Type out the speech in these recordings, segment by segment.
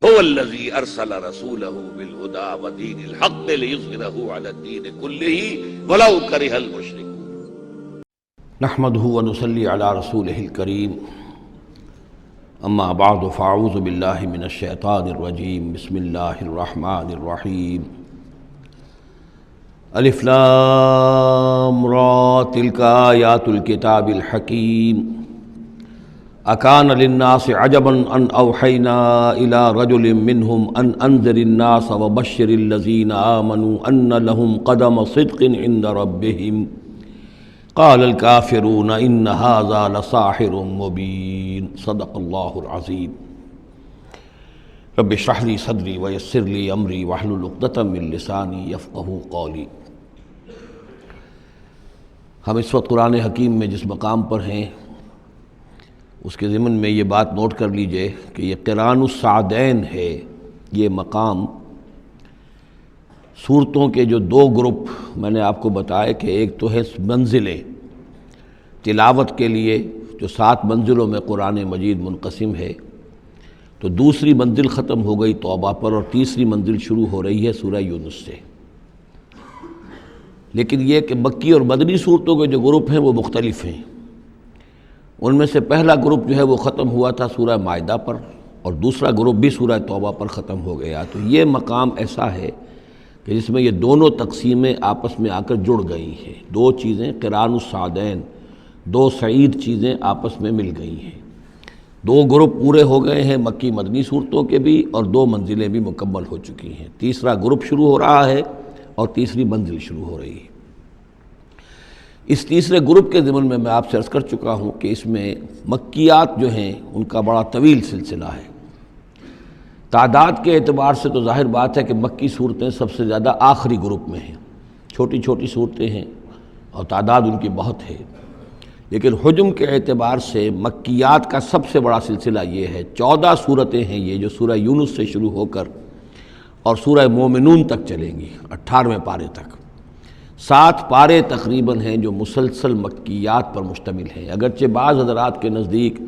هو الذي ارسل رسوله بالهدى ودين الحق ليظهره على الدين كله ولو كره المشركون. نحمده ونصلي على رسوله الكريم، اما بعد فاعوذ بالله من الشیطان الرجیم، بسم اللہ الرحمن الرحیم۔ الف لام را تلک آیات الکتاب الحکیم۔ اکان للناس عجبا ان اوحینا الی رجل منهم ان انذر الناس وبشر الذین آمنوا ان لهم قدم صدق عند ربهم قال الکافرون ان ھذا لساحر مبین۔ صدق اللہ العظیم۔ رب اشرح لی صدری ویسر لی امری واحلل عقدۃ من لسانی یفقہوا قولی۔ ہم اس وقت قرآن حکیم میں جس مقام پر ہیں اس کے ضمن میں یہ بات نوٹ کر لیجئے کہ یہ قران السعدین ہے۔ یہ مقام صورتوں کے جو دو گروپ میں نے آپ کو بتایا کہ ایک تو ہے منزلیں تلاوت کے لیے جو 7 منزلوں میں قرآن مجید منقسم ہے، تو دوسری منزل ختم ہو گئی توبہ پر اور تیسری منزل شروع ہو رہی ہے سورہ یونس سے۔ لیکن یہ کہ مکی اور مدنی صورتوں کے جو گروپ ہیں وہ مختلف ہیں۔ ان میں سے پہلا گروپ جو ہے وہ ختم ہوا تھا سورہ مائدہ پر، اور دوسرا گروپ بھی سورہ توبہ پر ختم ہو گیا۔ تو یہ مقام ایسا ہے کہ جس میں یہ دونوں تقسیمیں آپس میں آ کر جڑ گئی ہیں۔ دو چیزیں قران السعدین، دو سعید چیزیں آپس میں مل گئی ہیں۔ دو گروپ پورے ہو گئے ہیں مکی مدنی صورتوں کے بھی، اور 2 منزلیں بھی مکمل ہو چکی ہیں۔ تیسرا گروپ شروع ہو رہا ہے اور تیسری منزل شروع ہو رہی ہے۔ اس تیسرے گروپ کے ضمن میں آپ سے عرض کر چکا ہوں کہ اس میں مکیات جو ہیں ان کا بڑا طویل سلسلہ ہے۔ تعداد کے اعتبار سے تو ظاہر بات ہے کہ مکی صورتیں سب سے زیادہ آخری گروپ میں ہیں، چھوٹی چھوٹی صورتیں ہیں اور تعداد ان کی بہت ہے۔ لیکن حجم کے اعتبار سے مکیات کا سب سے بڑا سلسلہ یہ ہے۔ 14 صورتیں ہیں یہ جو سورہ یونس سے شروع ہو کر اور سورہ مومنون تک چلیں گی، 18ویں پارے تک۔ 7 پارے تقریباً ہیں جو مسلسل مکیات پر مشتمل ہیں۔ اگرچہ بعض حضرات کے نزدیک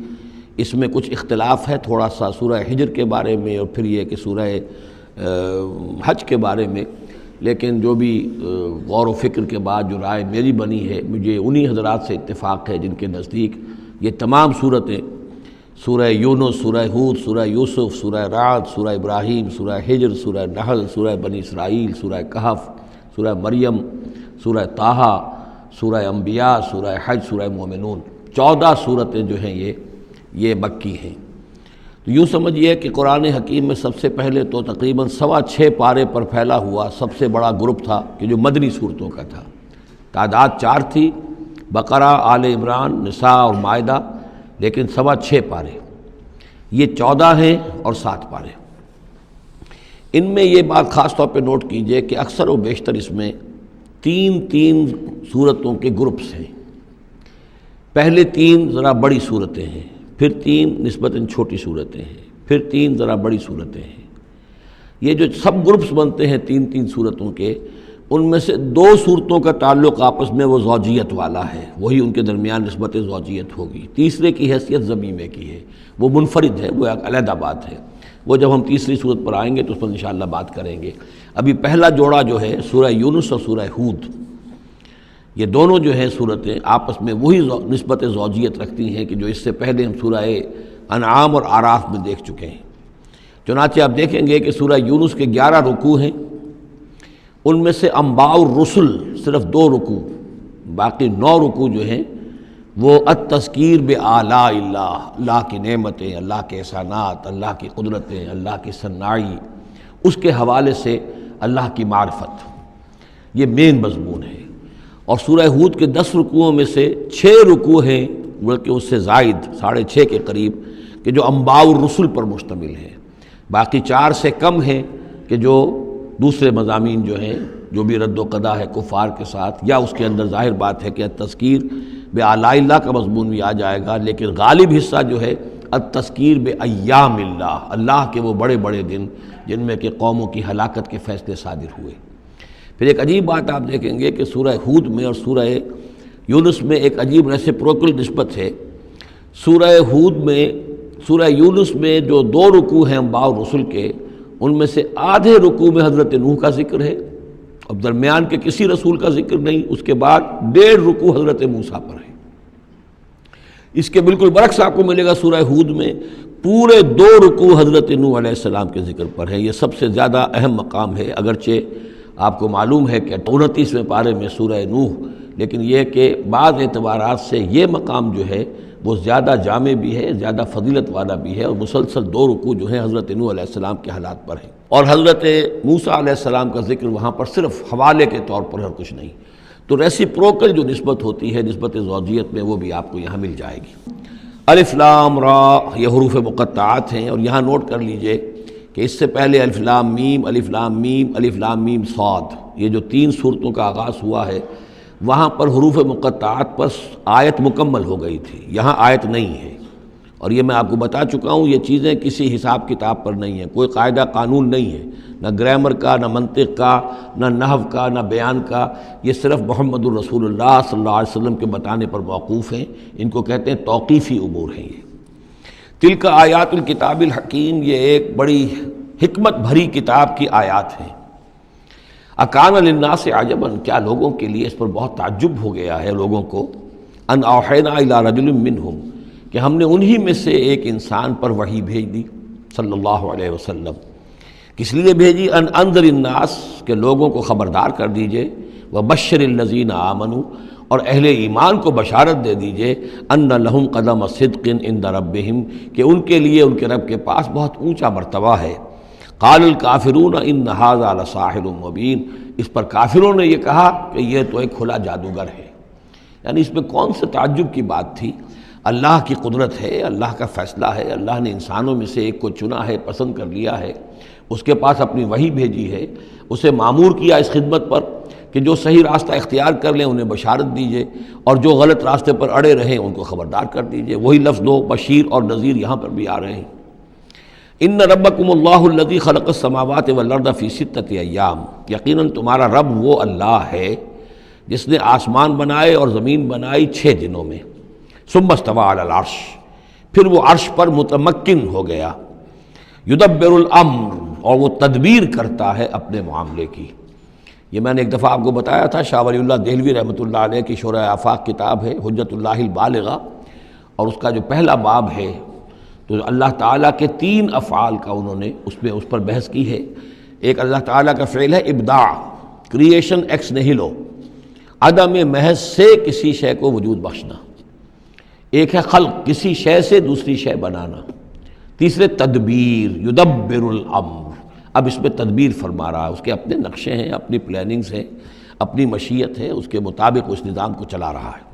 اس میں کچھ اختلاف ہے تھوڑا سا سورہ ہجر کے بارے میں اور پھر یہ کہ سورہ حج کے بارے میں، لیکن جو بھی غور و فکر کے بعد جو رائے میری بنی ہے، مجھے انہی حضرات سے اتفاق ہے جن کے نزدیک یہ تمام صورتیں سورہ یونس، سورہ ہود، سورہ یوسف، سورہ رعد، سورہ ابراہیم، سورہ ہجر، سورہ نحل، سورہ بنی اسرائیل، سورہ کہف، سورہ مریم، سورہ طٰہٰ، سورہ انبیاء، سورہ حج، سورہ مومنون، 14 صورتیں جو ہیں یہ مکی ہیں۔ تو یوں سمجھیے کہ قرآن حکیم میں سب سے پہلے تو تقریباً 6.25 پارے پر پھیلا ہوا سب سے بڑا گروپ تھا کہ جو مدنی صورتوں کا تھا۔ تعداد 4 تھی، بقرہ، آل عمران، نساء اور مائدہ، لیکن 6.25 پارے، یہ 14 ہیں اور 7 پارے۔ ان میں یہ بات خاص طور پہ نوٹ کیجئے کہ اکثر و بیشتر اس میں 3 صورتوں کے گروپس ہیں۔ پہلے 3 ذرا بڑی صورتیں ہیں، پھر 3 نسبتاً چھوٹی صورتیں ہیں، پھر 3 ذرا بڑی صورتیں ہیں۔ یہ جو سب گروپس بنتے ہیں 3 صورتوں کے، ان میں سے 2 صورتوں کا تعلق آپس میں وہ زوجیت والا ہے، وہی ان کے درمیان نسبت زوجیت ہوگی۔ تیسرے کی حیثیت ضمیمے کی ہے، وہ منفرد ہے، وہ ایک علیحدہ بات ہے۔ وہ جب ہم تیسری صورت پر آئیں گے تو اس پر انشاءاللہ بات کریں گے۔ ابھی پہلا جوڑا جو ہے سورہ یونس اور سورہ ہود، یہ دونوں جو ہیں صورتیں آپس میں وہی نسبت زوجیت رکھتی ہیں کہ جو اس سے پہلے ہم سورہ انعام اور اعراف میں دیکھ چکے ہیں۔ چنانچہ آپ دیکھیں گے کہ سورہ یونس کے 11 رکوع ہیں، ان میں سے انباء الرسل صرف 2 رکوع، باقی 9 رکوع جو ہیں وہ التذکیر بآلاء اللہ، اللہ کی نعمتیں، اللہ کے احسانات، اللہ کی قدرتیں، اللہ کی صناعی، اس کے حوالے سے اللہ کی معرفت، یہ مین مضمون ہے۔ اور سورہ ہود کے 10 رکوعوں میں سے 6 رکوع ہیں بلکہ اس سے زائد 6.5 کے قریب کہ جو انباء الرسل پر مشتمل ہیں، باقی 4 سے کم ہیں کہ جو دوسرے مضامین جو ہیں جو بھی رد و قضا ہے کفار کے ساتھ، یا اس کے اندر ظاہر بات ہے کہ التذکیر بآلاء اللہ کا مضمون بھی آ جائے گا، لیکن غالب حصہ جو ہے التذکیر بایام اللہ، اللہ کے وہ بڑے بڑے دن جن میں کہ قوموں کی ہلاکت کے فیصلے صادر ہوئے۔ پھر ایک عجیب بات آپ دیکھیں گے کہ سورہ ہود میں اور سورہ یونس میں ایک عجیب ریسیپروکل نسبت ہے۔ سورہ ہود میں سورہ یونس میں جو 2 رکوع ہیں انبیاء اور رسل کے، ان میں سے آدھے رکوع میں حضرت نوح کا ذکر ہے، اب درمیان کے کسی رسول کا ذکر نہیں، اس کے بعد 1.5 رکوع حضرت موسیٰ پر ہے۔ اس کے بالکل برعکس آپ کو ملے گا سورہ ہود میں پورے 2 رکوع حضرت نوح علیہ السلام کے ذکر پر ہے۔ یہ سب سے زیادہ اہم مقام ہے، اگرچہ آپ کو معلوم ہے کہ 29ویں پارے میں سورہ نوح، لیکن یہ کہ بعض اعتبارات سے یہ مقام جو ہے وہ زیادہ جامع بھی ہے، زیادہ فضیلت والا بھی ہے، اور مسلسل 2 رکوع جو ہیں حضرت نوح علیہ السلام کے حالات پر ہیں، اور حضرت موسیٰ علیہ السلام کا ذکر وہاں پر صرف حوالے کے طور پر اور کچھ نہیں۔ تو ریسیپروکل جو نسبت ہوتی ہے نسبت زوجیت میں، وہ بھی آپ کو یہاں مل جائے گی۔ الف لام را یہ حروف مقطعات ہیں، اور یہاں نوٹ کر لیجئے کہ اس سے پہلے الف لام میم، الف لام میم، الف لام میم صاد، یہ جو 3 صورتوں کا آغاز ہوا ہے وہاں پر حروف مقطعات پر آیت مکمل ہو گئی تھی، یہاں آیت نہیں ہے، اور یہ میں آپ کو بتا چکا ہوں، یہ چیزیں کسی حساب کتاب پر نہیں ہیں، کوئی قاعدہ قانون نہیں ہے، نہ گرامر کا، نہ منطق کا، نہ نحو کا، نہ بیان کا، یہ صرف محمد الرسول اللہ صلی اللہ علیہ وسلم کے بتانے پر موقوف ہیں، ان کو کہتے ہیں توقیفی امور ہیں۔ یہ تلک آیات الکتاب الحکیم، یہ ایک بڑی حکمت بھری کتاب کی آیات ہیں۔ اکان للناس عجبا، کیا لوگوں کے لیے اس پر بہت تعجب ہو گیا ہے لوگوں کو، ان اوحینا الی رجل منہم، کہ ہم نے انہی میں سے ایک انسان پر وحی بھیج دی صلی اللہ علیہ وسلم۔ کس لیے بھیجی؟ ان انذر الناس، کہ لوگوں کو خبردار کر دیجئے، وبشر الذین آمنوا، اور اہل ایمان کو بشارت دے دیجئے، ان لہم قدم صدق عند ربہم، کہ ان کے لیے ان کے رب کے پاس بہت اونچا مرتبہ ہے۔ قال الکافرون ان ھذا لساحر مبین، اس پر کافروں نے یہ کہا کہ یہ تو ایک کھلا جادوگر ہے، یعنی اس میں کون سے تعجب کی بات تھی؟ اللہ کی قدرت ہے، اللہ کا فیصلہ ہے، اللہ نے انسانوں میں سے ایک کو چنا ہے، پسند کر لیا ہے، اس کے پاس اپنی وحی بھیجی ہے، اسے مامور کیا اس خدمت پر کہ جو صحیح راستہ اختیار کر لیں انہیں بشارت دیجئے، اور جو غلط راستے پر اڑے رہیں ان کو خبردار کر دیجئے۔ وہی لفظ دو، بشیر اور نذیر، یہاں پر بھی آ رہے ہیں۔ ان ربکم اللہ الذی خلق السماوات والارض فی 6 ایام، یقیناً تمہارا رب وہ اللہ ہے جس نے آسمان بنائے اور زمین بنائی 6 دنوں میں۔ ثم استوى علی العرش، پھر وہ عرش پر متمکن ہو گیا۔ یدبر الامر، اور وہ تدبیر کرتا ہے اپنے معاملے کی۔ یہ میں نے ایک دفعہ آپ کو بتایا تھا، شاہ ولی اللہ دہلوی رحمۃ اللہ علیہ کی شرح آفاق کتاب ہے حجت اللہ البالغہ، اور اس کا جو پہلا باب ہے تو اللہ تعالیٰ کے 3 افعال کا انہوں نے اس پر بحث کی ہے۔ ایک اللہ تعالیٰ کا فعل ہے ابداع، کریشن ایکس نہیلو، عدم محض سے کسی شے کو وجود بخشنا۔ ایک ہے خلق، کسی شے سے دوسری شے بنانا۔ تیسرے تدبیر، یدبر الامر، اب اس میں تدبیر فرما رہا ہے، اس کے اپنے نقشے ہیں، اپنی پلاننگز ہیں، اپنی مشیت ہے، اس کے مطابق اس نظام کو چلا رہا ہے۔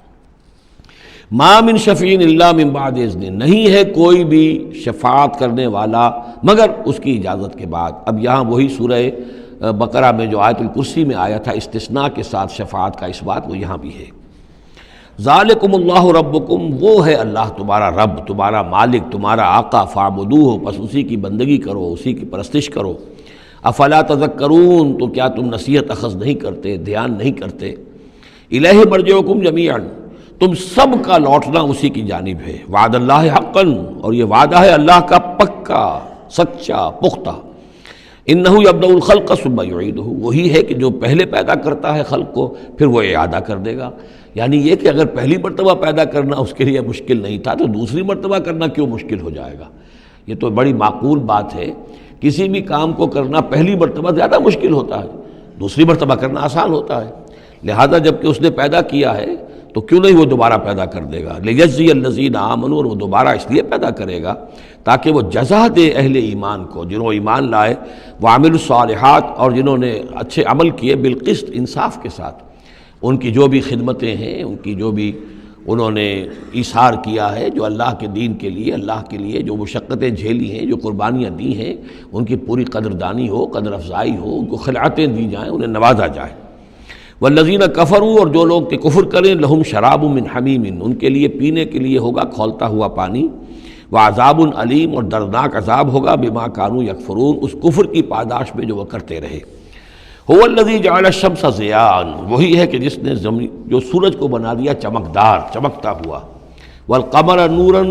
ما من شفیع الا من بعد اذن، نہیں ہے کوئی بھی شفاعت کرنے والا مگر اس کی اجازت کے بعد۔ اب یہاں وہی سورہ بقرہ میں جو آیت الکرسی میں آیا تھا استثناء کے ساتھ شفاعت کا اس بات، وہ یہاں بھی ہے۔ ذالکم اللہ ربکم، وہ ہے اللہ تمہارا رب، تمہارا مالک، تمہارا آقا، فاعبدوہ، پس اسی کی بندگی کرو، اسی کی پرستش کرو۔ افلا تذکرون، تو کیا تم نصیحت اخذ نہیں کرتے، دھیان نہیں کرتے؟ الیہ مرجعکم جمیعا، تم سب کا لوٹنا اسی کی جانب ہے۔ وعد اللہ حقا، اور یہ وعدہ ہے اللہ کا پکا، سچا، پختہ۔ انہ یبدأ الخلق ثم یعیدہ، وہی ہے کہ جو پہلے پیدا کرتا ہے خلق کو پھر وہ اعادہ کر دے گا۔ یعنی یہ کہ اگر پہلی مرتبہ پیدا کرنا اس کے لیے مشکل نہیں تھا تو دوسری مرتبہ کرنا کیوں مشکل ہو جائے گا؟ یہ تو بڑی معقول بات ہے، کسی بھی کام کو کرنا پہلی مرتبہ زیادہ مشکل ہوتا ہے، دوسری مرتبہ کرنا آسان ہوتا ہے۔ لہذا جب کہ اس نے پیدا کیا ہے تو کیوں نہیں وہ دوبارہ پیدا کر دے گا؟ لیجزی الذین آمنوا، اور وہ دوبارہ اس لیے پیدا کرے گا تاکہ وہ جزا دے اہل ایمان کو، جنہوں ایمان لائے، وعملوا الصالحات، اور جنہوں نے اچھے عمل کیے، بالقسط، انصاف کے ساتھ۔ ان کی جو بھی خدمتیں ہیں، ان کی جو بھی انہوں نے ایثار کیا ہے، جو اللہ کے دین کے لیے، اللہ کے لیے جو مشقتیں جھیلی ہیں، جو قربانیاں دی ہیں، ان کی پوری قدردانی ہو، قدر افزائی ہو، ان کو خلعتیں دی جائیں، انہیں نوازا جائے۔ والذین کفروا، اور جو لوگ کہ کفر کریں، لہم شراب من حمیم، ان کے لیے پینے کے لیے ہوگا کھولتا ہوا پانی، وعذاب علیم، اور دردناک عذاب ہوگا، بما کانوا یکفرون، اس کفر کی پاداش میں جو وہ کرتے رہے۔ هو الذی جعل الشمس ضیاء، وہی ہے کہ جس نے جو سورج کو بنا دیا چمکدار، چمکتا ہوا، والقمر نورا،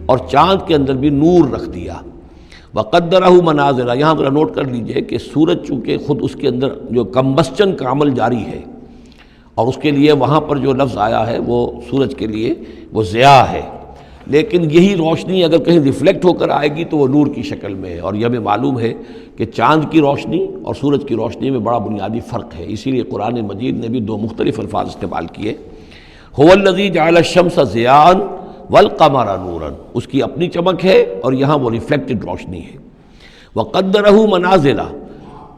اور چاند کے اندر بھی نور رکھ دیا. وقدرہ منازل، یہاں ذرا نوٹ کر لیجئے کہ سورج چونکہ خود اس کے اندر جو کمبسچن کا عمل جاری ہے، اور اس کے لیے وہاں پر جو لفظ آیا ہے وہ سورج کے لیے وہ ضیاء ہے، لیکن یہی روشنی اگر کہیں ریفلیکٹ ہو کر آئے گی تو وہ نور کی شکل میں ہے. اور یہ ہمیں معلوم ہے کہ چاند کی روشنی اور سورج کی روشنی میں بڑا بنیادی فرق ہے، اسی لیے قرآن مجید نے بھی دو مختلف الفاظ استعمال کیے. هو الذی جعل الشمس ضیاء والقمر نورا، اس کی اپنی چمک ہے اور یہاں وہ ریفلیکٹڈ روشنی ہے. وقدرہ منازل،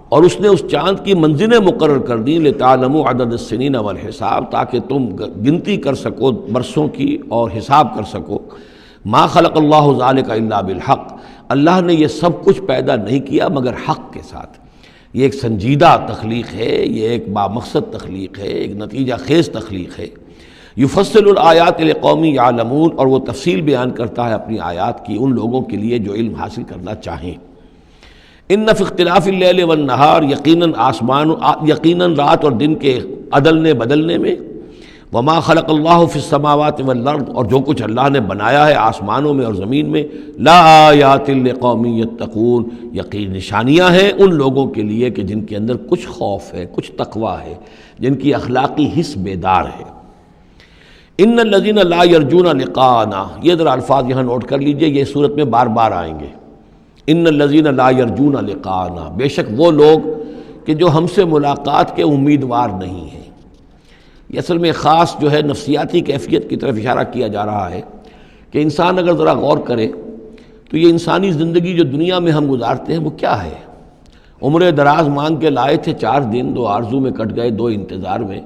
اور اس نے اس چاند کی منزلیں مقرر کر دی لتعلموا عدد السنین والحساب، تاکہ تم گنتی کر سکو برسوں کی اور حساب کر سکو. ما خلق اللہ ذلک الا بالحق، اللہ نے یہ سب کچھ پیدا نہیں کیا مگر حق کے ساتھ. یہ ایک سنجیدہ تخلیق ہے، یہ ایک بامقصد تخلیق ہے، ایک نتیجہ خیز تخلیق ہے. یفصل الآیات لقوم یعلمون، اور وہ تفصیل بیان کرتا ہے اپنی آیات کی ان لوگوں کے لیے جو علم حاصل کرنا چاہیں. ان فی اختلاف اللیل والنہار، یقیناً رات اور دن کے عدلنے بدلنے میں. وما خلق اللہ فی السماوات والارض، اور جو کچھ اللہ نے بنایا ہے آسمانوں میں اور زمین میں. لا آیات لقوم یتقون، یقین نشانیاں ہیں ان لوگوں کے لیے کہ جن کے اندر کچھ خوف ہے، کچھ تقویٰ ہے، جن کی اخلاقی حس بیدار ہے. ان الذین لا یرجون لقاءنا، یہ ذرا الفاظ یہاں نوٹ کر لیجئے، یہ صورت میں بار بار آئیں گے. ان الذین لا یرجون لقاءنا، بے شک وہ لوگ کہ جو ہم سے ملاقات کے امیدوار نہیں ہیں. یہ اصل میں خاص جو ہے نفسیاتی کیفیت کی طرف اشارہ کیا جا رہا ہے کہ انسان اگر ذرا غور کرے تو یہ انسانی زندگی جو دنیا میں ہم گزارتے ہیں وہ کیا ہے. عمر دراز مانگ کے لائے تھے 4 دن، 2 آرزو میں کٹ گئے، 2 انتظار میں.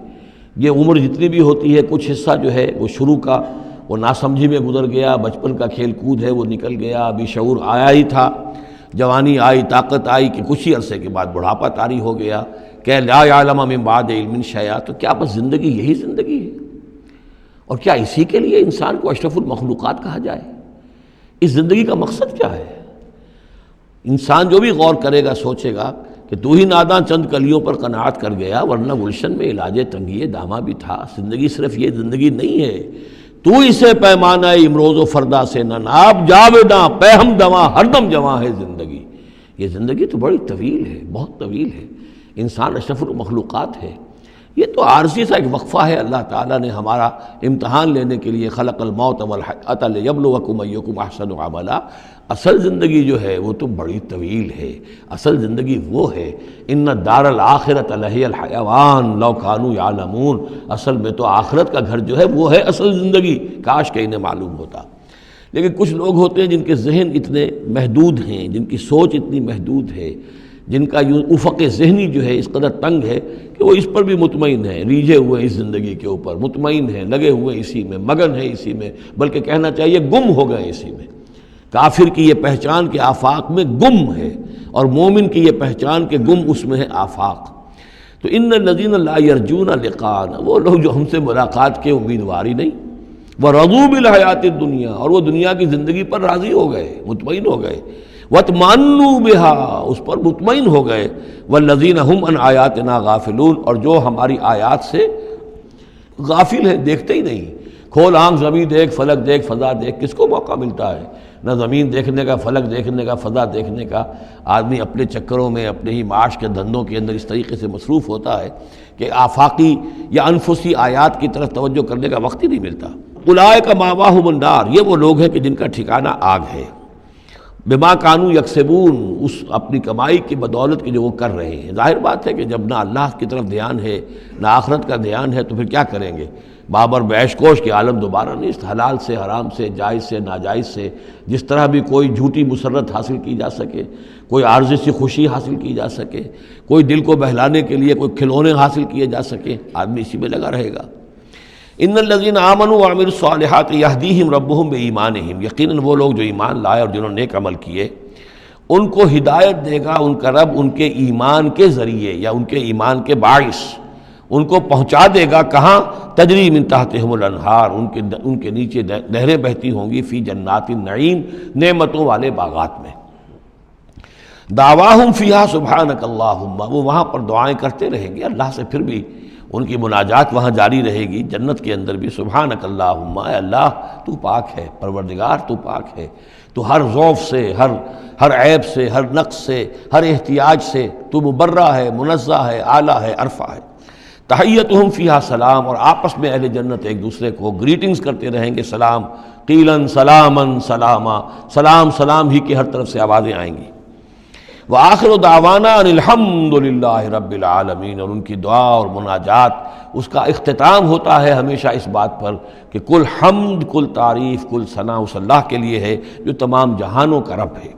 یہ عمر جتنی بھی ہوتی ہے کچھ حصہ جو ہے وہ شروع کا وہ ناسمجھی میں گزر گیا، بچپن کا کھیل کود ہے وہ نکل گیا، ابھی شعور آیا ہی تھا، جوانی آئی، طاقت آئی کہ کچھ ہی عرصے کے بعد بڑھاپا طاری ہو گیا. کہ لا یعلم من بعد علم شیئا، تو کیا بس زندگی یہی زندگی ہے؟ اور کیا اسی کے لیے انسان کو اشرف المخلوقات کہا جائے؟ اس زندگی کا مقصد کیا ہے؟ انسان جو بھی غور کرے گا سوچے گا کہ تو ہی ناداں چند کلیوں پر قناعت کر گیا، ورنہ گلشن میں علاج تنگی دامہ بھی تھا. زندگی صرف یہ زندگی نہیں ہے. تو اسے پیمانہ امروز و فردا سے نہ ناب، جاویداں پہ ہم دواں ہر دم جواں ہے زندگی. یہ زندگی تو بڑی طویل ہے، بہت طویل ہے. انسان اشرف المخلوقات ہے. یہ تو عارضی سا ایک وقفہ ہے اللہ تعالیٰ نے ہمارا امتحان لینے کے لیے. خلق الموت والحیات لیبلوکم ایکم احسن عملا. اصل زندگی جو ہے وہ تو بڑی طویل ہے. اصل زندگی وہ ہے ان الدار الآخرۃ لہی الحیوان لو کانوا یعلمون. اصل میں تو آخرت کا گھر جو ہے وہ ہے اصل زندگی، کاش کہ انہیں معلوم ہوتا. لیکن کچھ لوگ ہوتے ہیں جن کے ذہن اتنے محدود ہیں، جن کی سوچ اتنی محدود ہے، جن کا افق ذہنی جو ہے اس قدر تنگ ہے کہ وہ اس پر بھی مطمئن ہیں، ریجھے ہوئے اس زندگی کے اوپر، مطمئن ہیں، لگے ہوئے اسی میں، مگن ہیں اسی میں، بلکہ کہنا چاہیے گم ہو گئے اسی میں. کافر کی یہ پہچان کہ آفاق میں گم ہے، اور مومن کی یہ پہچان کہ گم اس میں ہے آفاق. تو ان الذین لا یرجون لقاءنا، وہ لوگ جو ہم سے ملاقات کے امیدوار ہی نہیں. ورضوا بالحیات الدنیا، اور وہ دنیا کی زندگی پر راضی ہو گئے، مطمئن ہو گئے. وَاطْمَأَنُّوا بِهَا، اس پر مطمئن ہو گئے. وَالَّذِينَ هُمْ عَنْ آیَاتِنَا غَافِلُونَ، اور جو ہماری آیات سے غافل ہیں، دیکھتے ہی نہیں. کھول آنکھ، زمین دیکھ، فلک دیکھ، فضا دیکھ، کس کو موقع ملتا ہے؟ نہ زمین دیکھنے کا، فلک دیکھنے کا، فضا دیکھنے کا. آدمی اپنے چکروں میں، اپنے ہی معاش کے دھندوں کے اندر اس طریقے سے مصروف ہوتا ہے کہ آفاقی یا انفسی آیات کی طرف توجہ کرنے کا وقت ہی نہیں ملتا. اولئک مأواہم النار، یہ وہ لوگ ہیں کہ جن کا ٹھکانہ آگ ہے. بما کانوا یکسبون، اس اپنی کمائی کی بدولت کی جو وہ کر رہے ہیں. ظاہر بات ہے کہ جب نہ اللہ کی طرف دھیان ہے نہ آخرت کا دھیان ہے تو پھر کیا کریں گے؟ بابر بیش کوش کے عالم دوبارہ نہیں. حلال سے، حرام سے، جائز سے، ناجائز سے جس طرح بھی کوئی جھوٹی مسرت حاصل کی جا سکے، کوئی عارضی سی خوشی حاصل کی جا سکے، کوئی دل کو بہلانے کے لیے کوئی کھلونے حاصل کیے جا سکے، آدمی اسی میں لگا رہے گا. ان الذین آمنوا وعملوا الصالحات یہدیہم ربہم بایمانہم، یقیناً وہ لوگ جو ایمان لائے اور جنہوں نے نیک عمل کیے ان کو ہدایت دے گا ان کا رب ان کے ایمان کے ذریعے یا ان کے ایمان کے باعث. ان کو پہنچا دے گا کہاں؟ تجری من تحتہم الانہار، ان کے نیچے نہریں بہتی ہوں گی، فی جنات النعیم، نعمتوں والے باغات میں. دعواہم فیہا سبحانک اللہم، وہ وہاں پر دعائیں کرتے رہیں گے اللہ سے. پھر بھی ان کی مناجات وہاں جاری رہے گی جنت کے اندر بھی، سبحانک اللہم، اے اللہ تو پاک ہے، پروردگار تو پاک ہے، تو ہر ضعف سے، ہر عیب سے، ہر نقص سے، ہر احتیاج سے تو مبرہ ہے، منزہ ہے، اعلیٰ ہے، عرفہ ہے۔ تحیتہم فیہا سلام، اور آپس میں اہل جنت ایک دوسرے کو گریٹنگز کرتے رہیں گے، سلام، قیلاً سلاماً سلاما، سلام سلام ہی کی ہر طرف سے آوازیں آئیں گی۔ وآخر دعوانا ان الحمد للہ رب العالمین، اور ان کی دعا اور مناجات اس کا اختتام ہوتا ہے ہمیشہ اس بات پر کہ کل حمد، کل تعریف، کل ثنا اس اللہ کے لیے ہے جو تمام جہانوں کا رب ہے۔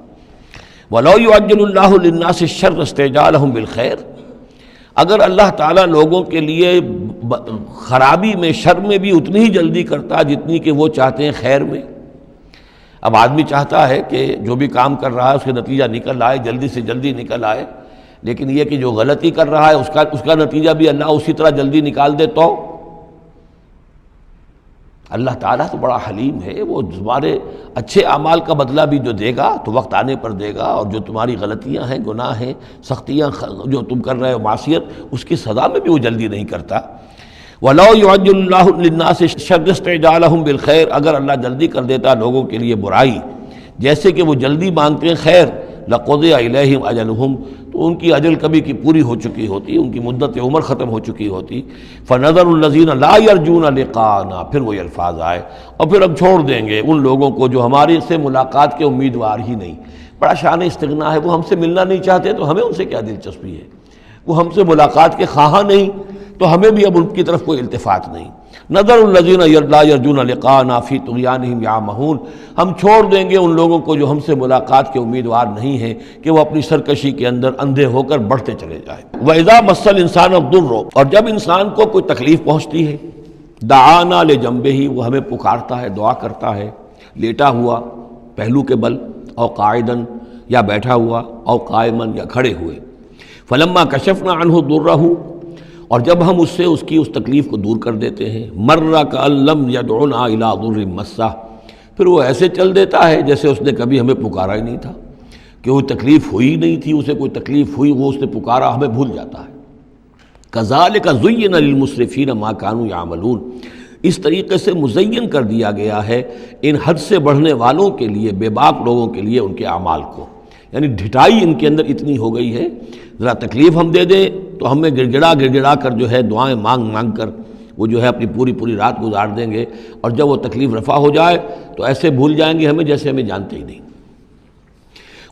وَلَوْ يُعَجِّلُ اللَّهُ لِلنَّاسِ الشَّرَّ اسْتِعْجَالَهُم بِالْخَيْرِ، اگر اللہ تعالیٰ لوگوں کے لیے خرابی میں، شر میں بھی اتنی ہی جلدی کرتا جتنی کہ وہ چاہتے ہیں خیر میں۔ اب آدمی چاہتا ہے کہ جو بھی کام کر رہا ہے اس کے نتیجہ نکل آئے، جلدی سے جلدی نکل آئے، لیکن یہ کہ جو غلطی کر رہا ہے اس کا نتیجہ بھی اللہ اسی طرح جلدی نکال دے تو اللہ تعالیٰ تو بڑا حلیم ہے، وہ تمہارے اچھے اعمال کا بدلہ بھی جو دے گا تو وقت آنے پر دے گا، اور جو تمہاری غلطیاں ہیں، گناہ ہیں، سختیاں جو تم کر رہے ہو، معصیت، اس کی سزا میں بھی وہ جلدی نہیں کرتا۔ وَلَوْ يُعَجِّلُ اللَّهُ لِلنَّاسِ الشَّرَّ اسْتِعْجَالَهُم بِالْخَيْرِ، اگر اللہ جلدی کر دیتا لوگوں کے لیے برائی، جیسے کہ وہ جلدی مانگتے ہیں خیر، لَقُضِيَ إِلَيْهِمْ أَجَلُهُمْ، تو ان کی اجل کبھی کی پوری ہو چکی ہوتی، ان کی مدت عمر ختم ہو چکی ہوتی۔ فَنَذَرُ الَّذِينَ لَا يَرْجُونَ لِقَاءَنَا، پھر وہ الفاظ آئے، اور پھر اب چھوڑ دیں گے ان لوگوں کو جو ہمارے سے ملاقات کے امیدوار ہی نہیں۔ بڑا شان استغنا ہے، وہ ہم سے ملنا نہیں چاہتے تو ہمیں ان سے کیا دلچسپی ہے، وہ ہم سے ملاقات کے خواہاں نہیں تو ہمیں بھی اب ان کی طرف کوئی التفات نہیں۔ نظر الذین لا یرجون لقاءنا فی طغیانہم یعمہون، ہم چھوڑ دیں گے ان لوگوں کو جو ہم سے ملاقات کے امیدوار نہیں ہیں کہ وہ اپنی سرکشی کے اندر اندھے ہو کر بڑھتے چلے جائیں۔ وَإِذَا مَسَّ الْإِنسَانَ الضُّرُّ، اور جب انسان کو کوئی تکلیف پہنچتی ہے، دعانا لجنبہ، وہ ہمیں پکارتا ہے، دعا کرتا ہے، لیٹا ہوا پہلو کے بل، او قاعدن، یا بیٹھا ہوا، او قائمن، یا کھڑے ہوئے۔ فلما کشفنا عنہ ضرہ، اور جب ہم اس سے اس کی اس تکلیف کو دور کر دیتے ہیں، مر کأن لم یدعنا الی ضر مسہ، پھر وہ ایسے چل دیتا ہے جیسے اس نے کبھی ہمیں پکارا ہی نہیں تھا، کہ وہ تکلیف ہوئی نہیں تھی، اسے کوئی تکلیف ہوئی، وہ اس نے پکارا، ہمیں بھول جاتا ہے۔ کذالک زین للمسرفین ما کانوا یعملون، اس طریقے سے مزین کر دیا گیا ہے ان حد سے بڑھنے والوں کے لیے، بے باک لوگوں کے لیے، ان کے اعمال کو، یعنی ڈھٹائی ان کے اندر اتنی ہو گئی ہے، ذرا تکلیف ہم دے دیں تو ہمیں گڑ گڑا کر جو ہے دعائیں مانگ کر وہ جو ہے اپنی پوری رات گزار دیں گے، اور جب وہ تکلیف رفع ہو جائے تو ایسے بھول جائیں گے ہمیں جیسے ہمیں جانتے ہی نہیں۔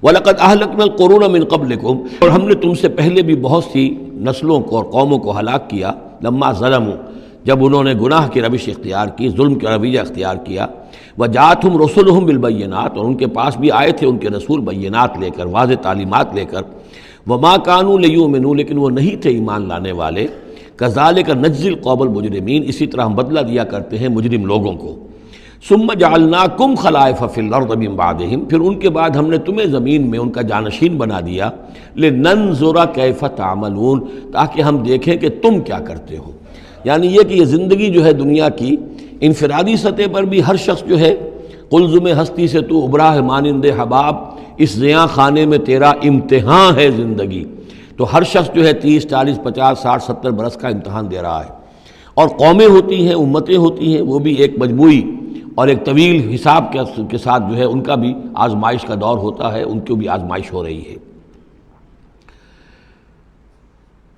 وَلَقَدْ أَهْلَكْنَا الْقُرُونَ مِن قَبْلِكُمْ، اور ہم نے تم سے پہلے بھی بہت سی نسلوں کو اور قوموں کو ہلاک کیا، لما ظلموا، جب انہوں نے گناہ کی روش اختیار کی، ظلم کا رویہ اختیار کیا، وَجَاءَتْهُمْ رُسُلُهُمْ بِالْبَيِّنَاتِ، اور ان کے پاس بھی آئے تھے ان کے رسول بینات لے کر، واضح تعلیمات لے کر، وَمَا كَانُوا لِيُؤْمِنُوا، لیکن وہ نہیں تھے ایمان لانے والے، كَذَلِكَ نَجْزِي الْقَوْمَ الْمُجْرِمِينَ، اسی طرح ہم بدلہ دیا کرتے ہیں مجرم لوگوں کو۔ ثُمَّ جَعَلْنَاكُمْ خَلَائِفَ فِي الْأَرْضِ مِن بَعْدِهِمْ، پھر ان کے بعد ہم نے تمہیں زمین میں ان کا جانشین بنا دیا، لِنَنظُرَ كَيْفَ تَعْمَلُونَ، تاکہ ہم دیکھیں کہ تم کیا کرتے ہو۔ یعنی یہ کہ یہ زندگی جو ہے دنیا کی انفرادی سطح پر بھی ہر شخص جو ہے قلزم ہستی سے تو ابھرا ہے مانند حباب، اس زیاں خانے میں تیرا امتحان ہے زندگی، تو ہر شخص جو ہے 30 40 50 60 70 برس کا امتحان دے رہا ہے، اور قومیں ہوتی ہیں، امتیں ہوتی ہیں، وہ بھی ایک مجموعی اور ایک طویل حساب کے ساتھ جو ہے ان کا بھی آزمائش کا دور ہوتا ہے، ان کی بھی آزمائش ہو رہی ہے۔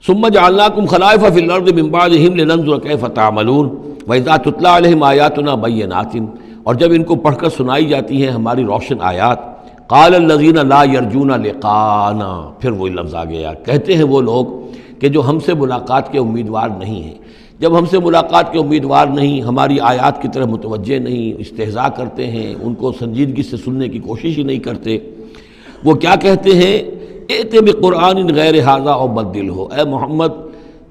ثم جعلناکم خلائف فی الارض من بعدہم لننظر کیف تعملون واذا تتلی علیہم آیاتنا بینات، اور جب ان کو پڑھ کر سنائی جاتی ہیں ہماری روشن آیات، قال الذین لا یرجون لقاءنا، پھر وہی لفظ آ گیا، کہتے ہیں وہ لوگ کہ جو ہم سے ملاقات کے امیدوار نہیں ہیں۔ جب ہم سے ملاقات کے امیدوار نہیں، ہماری آیات کی طرف متوجہ نہیں، استہزاء کرتے ہیں، ان کو سنجیدگی سے سننے کی کوشش ہی نہیں کرتے، وہ کیا کہتے ہیں، ائت بقرآن غیر ھذا او بدلہ، اے محمد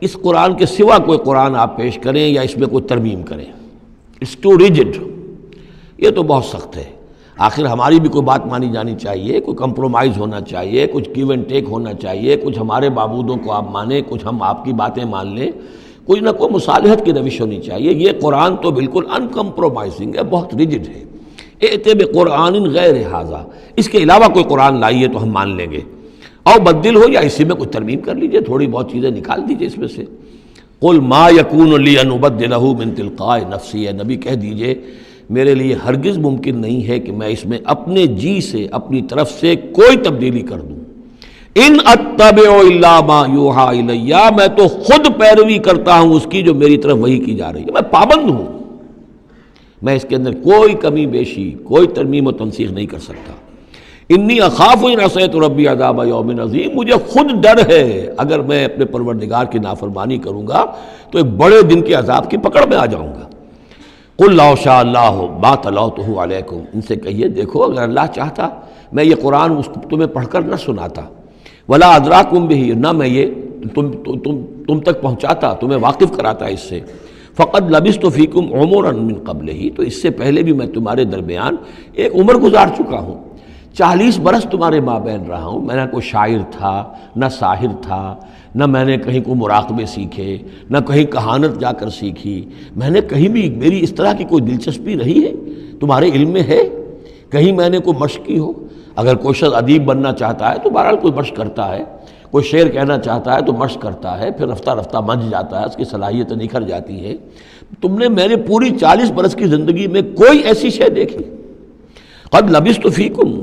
اس قرآن کے سوا کوئی قرآن آپ پیش کریں یا اس میں کوئی ترمیم کریں، اٹس ٹو ریجڈ، یہ تو بہت سخت ہے۔ آخر ہماری بھی کوئی بات مانی جانی چاہیے، کوئی کمپرومائز ہونا چاہیے، کچھ گیو اینڈ ٹیک ہونا چاہیے، کچھ ہمارے معبودوں کو آپ مانیں، کچھ ہم آپ کی باتیں مان لیں، کوئی نہ کوئی مصالحت کی روش ہونی چاہیے۔ یہ قرآن تو بالکل ان کمپرومائزنگ ہے، بہت ریجڈ ہے۔ ائت بقرآن غیر ھذا، اس کے علاوہ کوئی قرآن لائیے تو ہم مان لیں گے، او بدل ہو، یا اسی میں کوئی ترمیم کر لیجئے، تھوڑی بہت چیزیں نکال دیجئے اس میں سے۔ قل ما یکون لی ان ابدلہ من تلقاء نفسی، اے نبی کہہ دیجئے میرے لیے ہرگز ممکن نہیں ہے کہ میں اس میں اپنے جی سے اپنی طرف سے کوئی تبدیلی کر دوں. ان اتبع الا ما یوحی الی، میں تو خود پیروی کرتا ہوں اس کی جو میری طرف وحی کی جا رہی ہے. میں پابند ہوں، میں اس کے اندر کوئی کمی بیشی، کوئی ترمیم و تنسیخ نہیں کر سکتا. انی اخاف ان عصیت ربی عذاب یوم عظیم، مجھے خود ڈر ہے اگر میں اپنے پروردگار کی نافرمانی کروں گا تو ایک بڑے دن کے عذاب کی پکڑ میں آ جاؤں گا. قل لو شاء اللہ ما تلوتہ علیکم، ان سے کہیے دیکھو اگر اللہ چاہتا میں یہ قرآن تمہیں پڑھ کر نہ سناتا، ولا ادراکم بہ، نہ میں یہ تم تک پہنچاتا، تمہیں واقف کراتا اس سے. فقد لبثت فیکم عمرا من قبلہ، تو اس سے پہلے بھی میں تمہارے درمیان ایک عمر گزار چکا ہوں. 40 برس تمہارے مابین رہا ہوں. میں نہ کوئی شاعر تھا، نہ ساحر تھا، نہ میں نے کہیں کوئی مراقبے سیکھے، نہ کہیں کہانت جا کر سیکھی. میں نے کہیں بھی میری اس طرح کی کوئی دلچسپی رہی ہے تمہارے علم میں ہے؟ کہیں میں نے کوئی مشق کی ہو؟ اگر کوئی شخص ادیب بننا چاہتا ہے تو بہرحال کوئی مشق کرتا ہے، کوئی شعر کہنا چاہتا ہے تو مشق کرتا ہے، پھر رفتہ رفتہ منجھ جاتا ہے، اس کی صلاحیتیں نکھر جاتی ہیں. تم نے میں نے پوری 40 برس کی زندگی میں کوئی ایسی شے دیکھی؟ قد لبثت فیکم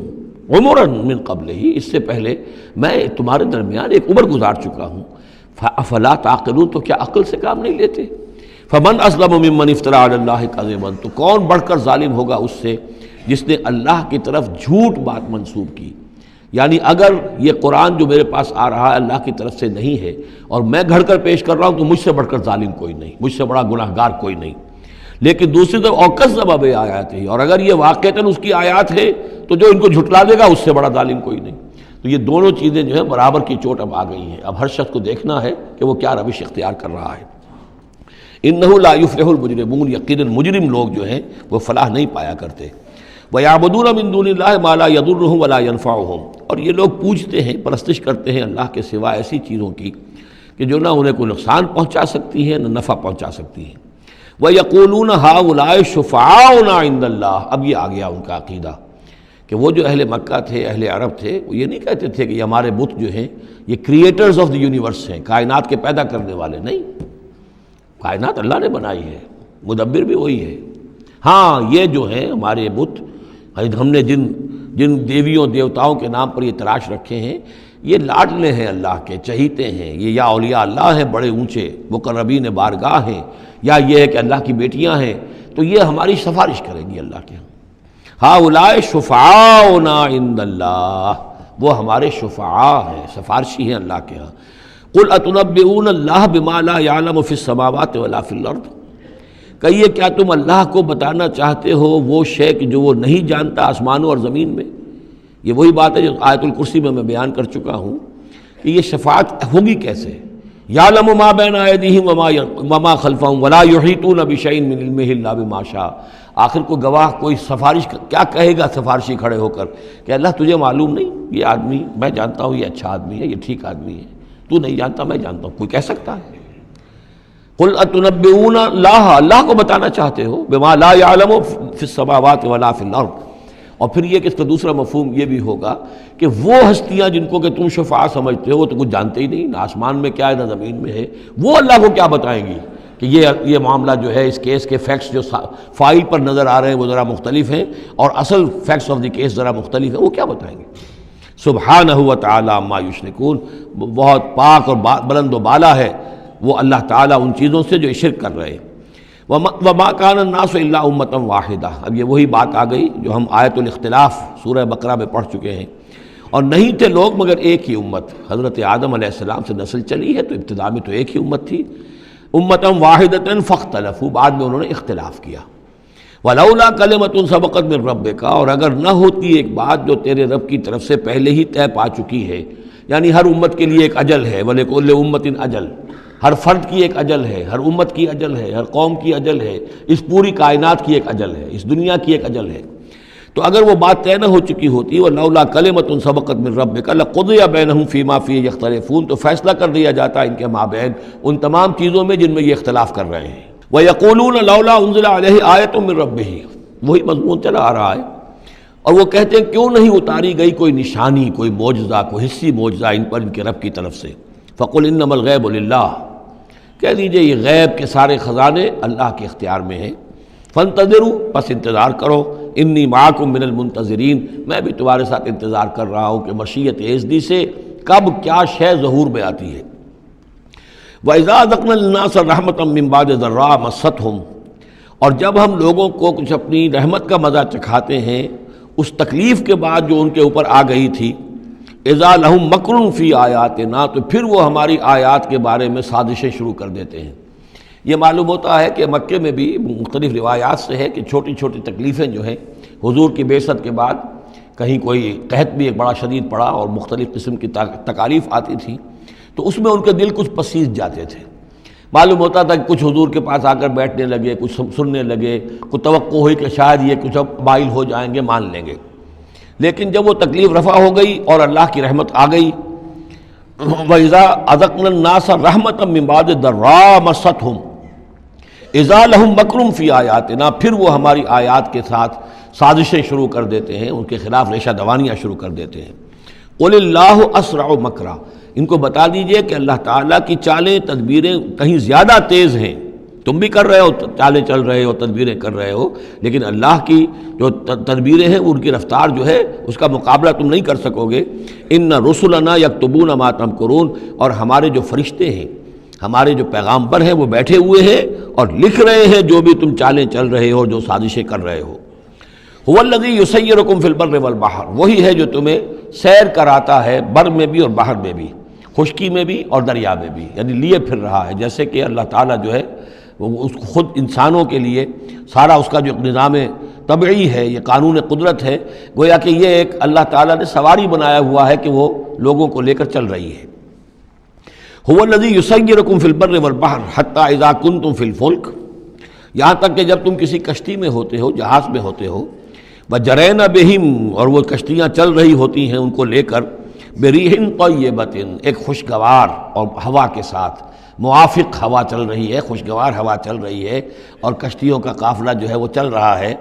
عمرا من قبلہ، اس سے پہلے میں تمہارے درمیان ایک عمر گزار چکا ہوں. فلا تعقلون، تو کیا عقل سے کام نہیں لیتے؟ فمن اظلم ممن افترى علی اللہ کذبا، تو کون بڑھ کر ظالم ہوگا اس سے جس نے اللہ کی طرف جھوٹ بات منسوب کی. یعنی اگر یہ قرآن جو میرے پاس آ رہا ہے اللہ کی طرف سے نہیں ہے اور میں گھڑ کر پیش کر رہا ہوں تو مجھ سے بڑھ کر ظالم کوئی نہیں، مجھ سے بڑا گناہ گار کوئی نہیں. لیکن دوسری طرف اوکذب بآیاتہ، اور اگر یہ واقعتاً اس کی آیات ہے تو جو ان کو جھٹلا دے گا اس سے بڑا ظالم کوئی نہیں. تو یہ دونوں چیزیں جو ہیں برابر کی چوٹ اب آ گئی ہیں. اب ہر شخص کو دیکھنا ہے کہ وہ کیا روش اختیار کر رہا ہے. انہ لا یفلح المجرمون، یقیناً مجرم لوگ جو ہیں وہ فلاح نہیں پایا کرتے. وَيَعْبُدُونَ مِن دُونِ اللَّهِ مَا لَا يَضُرُّهُمْ وَلَا يَنفَعُهُمْ، اور یہ لوگ پوجتے ہیں، پرستش کرتے ہیں اللہ کے سوا ایسی چیزوں کی کہ جو نہ انہیں کوئی نقصان پہنچا سکتی ہیں نہ نفع پہنچا سکتی ہیں. وَيَقُولُونَ هَؤُلَاءِ شُفَعَاؤُنَا عِندَ اللَّهِ، اب یہ آ گیا ان کا عقیدہ کہ وہ جو اہل مکہ تھے، اہل عرب تھے، وہ یہ نہیں کہتے تھے کہ یہ ہمارے بت جو ہیں یہ کریٹرز آف دی یونیورس ہیں، کائنات کے پیدا کرنے والے. نہیں، کائنات اللہ نے بنائی ہے، مدبر بھی وہی ہے. ہاں یہ جو ہیں ہمارے بت، ہم نے جن دیویوں دیوتاؤں کے نام پر یہ تراش رکھے ہیں یہ لاڈلے ہیں اللہ کے، چہیتے ہیں، یہ یا اولیاء اللہ ہیں بڑے اونچے مقربین بارگاہ ہیں، یا یہ ہے کہ اللہ کی بیٹیاں ہیں، تو یہ ہماری سفارش کریں گی اللہ کے. ہؤلاء شفعاؤنا عند اللہ، وہ ہمارے شفعاء ہیں، سفارشی ہیں اللہ کے ہاں. قل اتنبئون اللہ بما لا يعلم فی السماوات ولا فی الارض، کہیے کیا تم اللہ کو بتانا چاہتے ہو وہ شے کہ جو وہ نہیں جانتا آسمانوں اور زمین میں؟ یہ وہی بات ہے جو آیت الکرسی میں بیان کر چکا ہوں کہ یہ شفاعت ہوگی کیسے. یعلم ما بین ایدیہم وما خلفہم ولا یحیطون بشیء من علمہ الا بما شاء. آخر کو گواہ کوئی سفارش کیا کہے گا سفارشی کھڑے ہو کر کہ اللہ تجھے معلوم نہیں یہ آدمی، میں جانتا ہوں یہ اچھا آدمی ہے، یہ ٹھیک آدمی ہے، تو نہیں جانتا میں جانتا ہوں. کوئی کہہ سکتا ہے؟ قل اتنبئون اللہ، اللہ کو بتانا چاہتے ہو بما لا يعلم فی السماوات ولا فی الارض. اور پھر یہ کہ اس کا دوسرا مفہوم یہ بھی ہوگا کہ وہ ہستیاں جن کو کہ تم شفاعہ سمجھتے ہو وہ تو کچھ جانتے ہی نہیں، نہ آسمان میں کیا ہے نہ زمین میں ہے، وہ اللہ کو کیا بتائیں گی کہ یہ معاملہ جو ہے اس کیس کے فیکٹس جو فائل پر نظر آ رہے ہیں وہ ذرا مختلف ہیں اور اصل فیکٹس آف دی کیس ذرا مختلف ہیں، وہ کیا بتائیں گے. سبحانہ و تعالی عما یشرکون، بہت پاک اور بلند و بالا ہے وہ اللہ تعالیٰ ان چیزوں سے جو شرک کر رہے ہیں. وما کان الناس الا امۃ واحدہ، اب یہ وہی بات آ گئی جو ہم آیت الاختلاف سورہ بقرہ میں پڑھ چکے ہیں. اور نہیں تھے لوگ مگر ایک ہی امت، حضرت آدم علیہ السلام سے نسل چلی ہے تو ابتدا میں تو ایک ہی امت تھی. امۃ واحدۃ فاختلفوا، بعد میں انہوں نے اختلاف کیا. ولولا کلمۃ سبقت من ربک، اور اگر نہ ہوتی ایک بات جو تیرے رب کی طرف سے پہلے ہی طے پا چکی ہے، یعنی ہر امت کے لیے ایک اجل ہے، ولکل امۃ اجل، ہر فرد کی ایک اجل ہے، ہر امت کی اجل ہے، ہر قوم کی اجل ہے، اس پوری کائنات کی ایک اجل ہے، اس دنیا کی ایک اجل ہے. تو اگر وہ بات طے نہ ہو چکی ہوتی ولولا کلمۃ سبقت من ربک لقضی بینہم فیما فیہ یختلفون، تو فیصلہ کر دیا جاتا ان کے مابین ان تمام چیزوں میں جن میں یہ اختلاف کر رہے ہیں. وَيَقُولُونَ لَوْلَا أُنزِلَ عَلَيْهِ آیَةٌ مِّن رَبِّهِ، وہی مضمون چلا آ رہا ہے. اور وہ کہتے ہیں کیوں نہیں اتاری گئی کوئی نشانی، کوئی معجزہ، کوئی حصی معجزہ ان پر ان کے رب کی طرف سے. فَقُلْ إِنَّمَا الْغَيْبُ لِلَّهِ، کہہ دیجئے یہ غیب کے سارے خزانے اللہ کے اختیار میں ہیں، فانتظروا، پس انتظار کرو، انی معکم من المنتظرین، میں بھی تمہارے ساتھ انتظار کر رہا ہوں کہ مشیت ایزدی سے کب کیا شے ظہور میں آتی ہے۔ وَإِذَا أَذَقْنَا النَّاسَ رَحْمَةً مِّن بَعْدِ ضَرَّاءَ مَسَّتْهُمْ، اور جب ہم لوگوں کو کچھ اپنی رحمت کا مزہ چکھاتے ہیں اس تکلیف کے بعد جو ان کے اوپر آ گئی تھی، اذا لہم مکر فی آیاتنا، تو پھر وہ ہماری آیات کے بارے میں سازشیں شروع کر دیتے ہیں۔ یہ معلوم ہوتا ہے کہ مکے میں بھی مختلف روایات سے ہے کہ چھوٹی چھوٹی تکلیفیں جو ہیں حضور کی بعثت کے بعد، کہیں کوئی قحط بھی ایک بڑا شدید پڑا اور مختلف قسم کی تکالیف آتی تھی، تو اس میں ان کے دل کچھ پسیج جاتے تھے۔ معلوم ہوتا تھا کہ کچھ حضور کے پاس آ کر بیٹھنے لگے، کچھ سننے لگے، کچھ توقع ہوئی کہ شاید یہ کچھ اب مائل ہو جائیں گے، مان لیں گے۔ لیکن جب وہ تکلیف رفع ہو گئی اور اللہ کی رحمت آ گئی، وَإِذَا أَذَقْنَا النَّاسَ رَحْمَةً مِّن بَعْدِ ضَرَّاءَ مَسَّتْهُمْ اذا لہم مکر فی آیاتنا، پھر وہ ہماری آیات کے ساتھ سازشیں شروع کر دیتے ہیں، ان کے خلاف ریشہ دوانیاں شروع کر دیتے ہیں۔ قل اللہ اسرع مکرا، ان کو بتا دیجئے کہ اللہ تعالیٰ کی چالیں تدبیریں کہیں زیادہ تیز ہیں۔ تم بھی کر رہے ہو، چالیں چل رہے ہو، تدبیریں کر رہے ہو، لیکن اللہ کی جو تدبیریں ہیں ان کی رفتار جو ہے اس کا مقابلہ تم نہیں کر سکو گے۔ ان رسلنا یکتبون ما تمکرون، اور ہمارے جو فرشتے ہیں، ہمارے جو پیغامبر ہیں وہ بیٹھے ہوئے ہیں اور لکھ رہے ہیں جو بھی تم چالیں چل رہے ہو، جو سازشیں کر رہے ہو۔ هو الذی یسیرکم فی البر والبحر، وہی ہے جو تمہیں سیر کراتا ہے بر میں بھی اور بحر میں بھی، خشکی میں بھی اور دریا میں بھی، یعنی لیے پھر رہا ہے۔ جیسے کہ اللہ تعالیٰ جو ہے وہ اس خود انسانوں کے لیے سارا اس کا جو نظام طبعی ہے، یہ قانون قدرت ہے، گویا کہ یہ ایک اللہ تعالیٰ نے سواری بنایا ہوا ہے کہ وہ لوگوں کو لے کر چل رہی ہے۔ هو الذی یسیرکم فی البر والبحر حتی اذا کنتم فی الفلک، یہاں تک کہ جب تم کسی کشتی میں ہوتے ہو، جہاز میں ہوتے ہو، وجرین بہم، اور وہ کشتیاں چل رہی ہوتی ہیں ان کو لے کر، بریح طیبۃ، ایک خوشگوار اور ہوا کے ساتھ، موافق ہوا چل رہی ہے، خوشگوار ہوا چل رہی ہے، اور کشتیوں کا قافلہ جو ہے وہ چل رہا ہے۔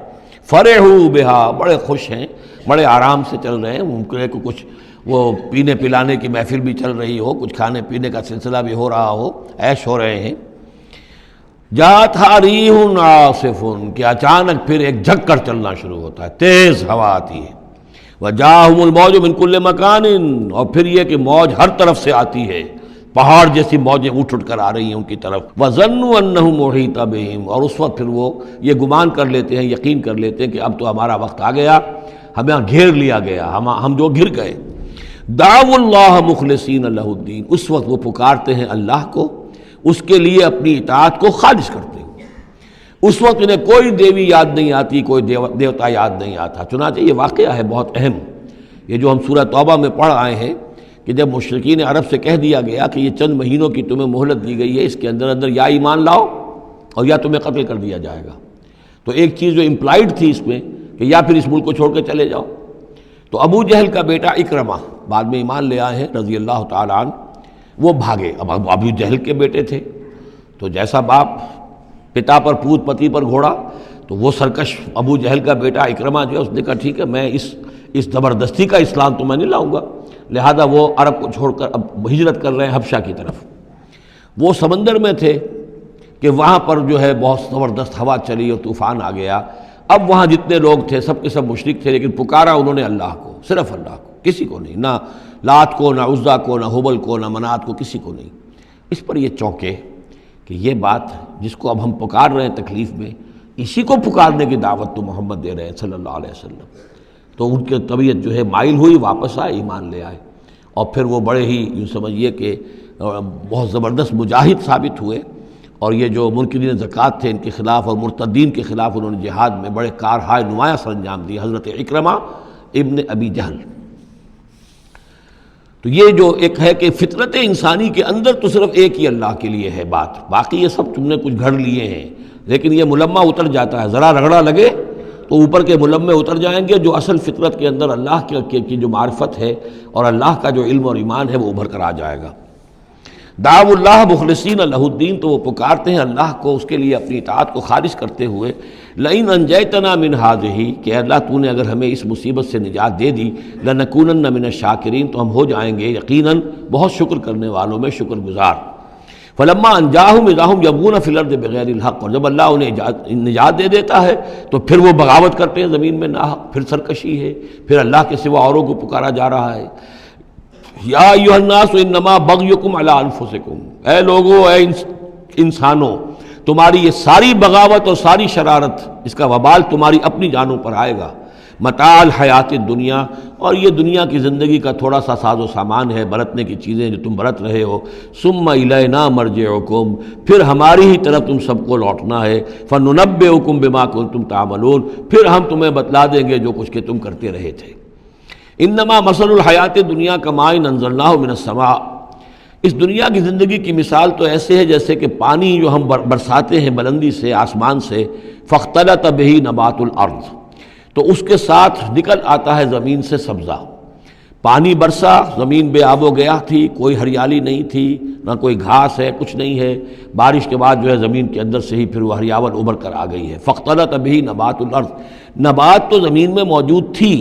فرحوا بہا، بڑے خوش ہیں، بڑے آرام سے چل رہے ہیں، ممکن ہے کہ کچھ وہ پینے پلانے کی محفل بھی چل رہی ہو، کچھ کھانے پینے کا سلسلہ بھی ہو رہا ہو، عیش ہو رہے ہیں۔ جاءتھا ریح عاصف، کہ اچانک پھر ایک جھک کر چلنا شروع ہوتا ہے، تیز ہوا آتی ہے۔ وجاءہم الموج من کل مکان، اور پھر یہ کہ موج ہر طرف سے آتی ہے، پہاڑ جیسی موجیں اٹھ اٹھ کر آ رہی ہیں ان کی طرف۔ وظنوا انہ محیط بہم، اور اس وقت پھر وہ یہ گمان کر لیتے ہیں، یقین کر لیتے ہیں کہ اب تو ہمارا وقت آ گیا، ہمیں گھیر لیا گیا، ہم جو گر گئے۔ دعوا اللہ مخلصین لہ الدین، اس وقت وہ پکارتے ہیں اللہ کو، اس کے لیے اپنی اطاعت کو خالص کرتے ہیں۔ اس وقت انہیں کوئی دیوی یاد نہیں آتی، کوئی دیوتا یاد نہیں آتا۔ چنانچہ یہ واقعہ ہے بہت اہم، یہ جو ہم سورہ توبہ میں پڑھ آئے ہیں کہ جب مشرکین عرب سے کہہ دیا گیا کہ یہ چند مہینوں کی تمہیں مہلت دی گئی ہے، اس کے اندر اندر یا ایمان لاؤ اور یا تمہیں قتل کر دیا جائے گا، تو ایک چیز جو امپلائڈ تھی اس میں کہ یا پھر اس ملک کو چھوڑ کے چلے جاؤ۔ تو ابو جہل کا بیٹا اکرمہ بعد میں ایمان لے آئے ہیں رضی اللہ تعالیٰ عنہ، وہ بھاگے۔ اب ابو جہل کے بیٹے تھے تو جیسا باپ پتا پر پوت پتی پر گھوڑا، تو وہ سرکش ابو جہل کا بیٹا اکرمہ جو ہے اس نے کہا ٹھیک ہے، میں اس زبردستی کا اسلام تو میں نہیں لاؤں گا، لہذا وہ عرب کو چھوڑ کر اب ہجرت کر رہے ہیں حبشہ کی طرف۔ وہ سمندر میں تھے کہ وہاں پر جو ہے بہت زبردست ہوا چلی اور طوفان آ گیا۔ اب وہاں جتنے لوگ تھے سب کے سب مشرک تھے، لیکن پکارا انہوں نے اللہ کو، صرف اللہ کو، کسی کو نہیں، نہ لات کو، نہ عزا کو، نہ حبل کو، نہ منات کو، کسی کو نہیں۔ اس پر یہ چونکے کہ یہ بات جس کو اب ہم پکار رہے ہیں تکلیف میں، اسی کو پکارنے کی دعوت تو محمد دے رہے ہیں صلی اللہ علیہ وسلم۔ تو ان کی طبیعت جو ہے مائل ہوئی، واپس آئے، ایمان لے آئے، اور پھر وہ بڑے ہی یوں سمجھیے کہ بہت زبردست مجاہد ثابت ہوئے، اور یہ جو منکرین زکوٰۃ تھے ان کے خلاف اور مرتدین کے خلاف انہوں نے جہاد میں بڑے کارہائے نمایاں سر انجام دی، حضرت اکرمہ ابن ابی جہل۔ تو یہ جو ایک ہے کہ فطرت انسانی کے اندر تو صرف ایک ہی اللہ کے لیے ہے بات، باقی یہ سب تم نے کچھ گھڑ لیے ہیں، لیکن یہ ملمہ اتر جاتا ہے، ذرا رگڑا لگے تو اوپر کے ملمے اتر جائیں گے، جو اصل فطرت کے اندر اللہ کی جو معرفت ہے اور اللہ کا جو علم اور ایمان ہے وہ ابھر کر آ جائے گا۔ دعوا اللہ مخلصین لہ الدین، تو وہ پکارتے ہیں اللہ کو اس کے لیے اپنی اطاعت کو خالص کرتے ہوئے، لئن انجیتنا من ہذہ، کہ اللہ تو نے اگر ہمیں اس مصیبت سے نجات دے دی، لنکونن من الشاکرین، تو ہم ہو جائیں گے یقیناً بہت شکر کرنے والوں میں شکر گزار۔ فلما انجاہم اذا ہم یبغون فی الارض بغیر الحق، اور جب اللہ انہیں نجات دے دیتا ہے تو پھر وہ بغاوت کرتے ہیں زمین میں ناحق، پھر سرکشی ہے، پھر اللہ کے سوا اوروں کو پکارا جا رہا ہے۔ یا ایھا الناس انما بغیکم علی انفسکم، اے لوگو، اے انسانوں، تمہاری یہ ساری بغاوت اور ساری شرارت، اس کا وبال تمہاری اپنی جانوں پر آئے گا۔ متاع الحیات الدنیا، اور یہ دنیا کی زندگی کا تھوڑا سا ساز و سامان ہے، برتنے کی چیزیں جو تم برت رہے ہو۔ ثم الینا مرجعکم، پھر ہماری ہی طرف تم سب کو لوٹنا ہے۔ فننبئکم بما کنتم تعملون، پھر ہم تمہیں بتلا دیں گے جو کچھ کہ تم کرتے رہے تھے۔ انما مثل الحیات الدنیا کماء انزلناہ من السماء، اس دنیا کی زندگی کی مثال تو ایسے ہے جیسے کہ پانی جو ہم برساتے ہیں بلندی سے، آسمان سے، فاختلط بہ نبات الارض، تو اس کے ساتھ نکل آتا ہے زمین سے سبزہ۔ پانی برسا، زمین بے آب و گیا تھی، کوئی ہریالی نہیں تھی، نہ کوئی گھاس ہے، کچھ نہیں ہے، بارش کے بعد جو ہے زمین کے اندر سے ہی پھر وہ ہریاول ابھر کر آ گئی ہے۔ فاختلط بہ نبات الارض، نبات تو زمین میں موجود تھی،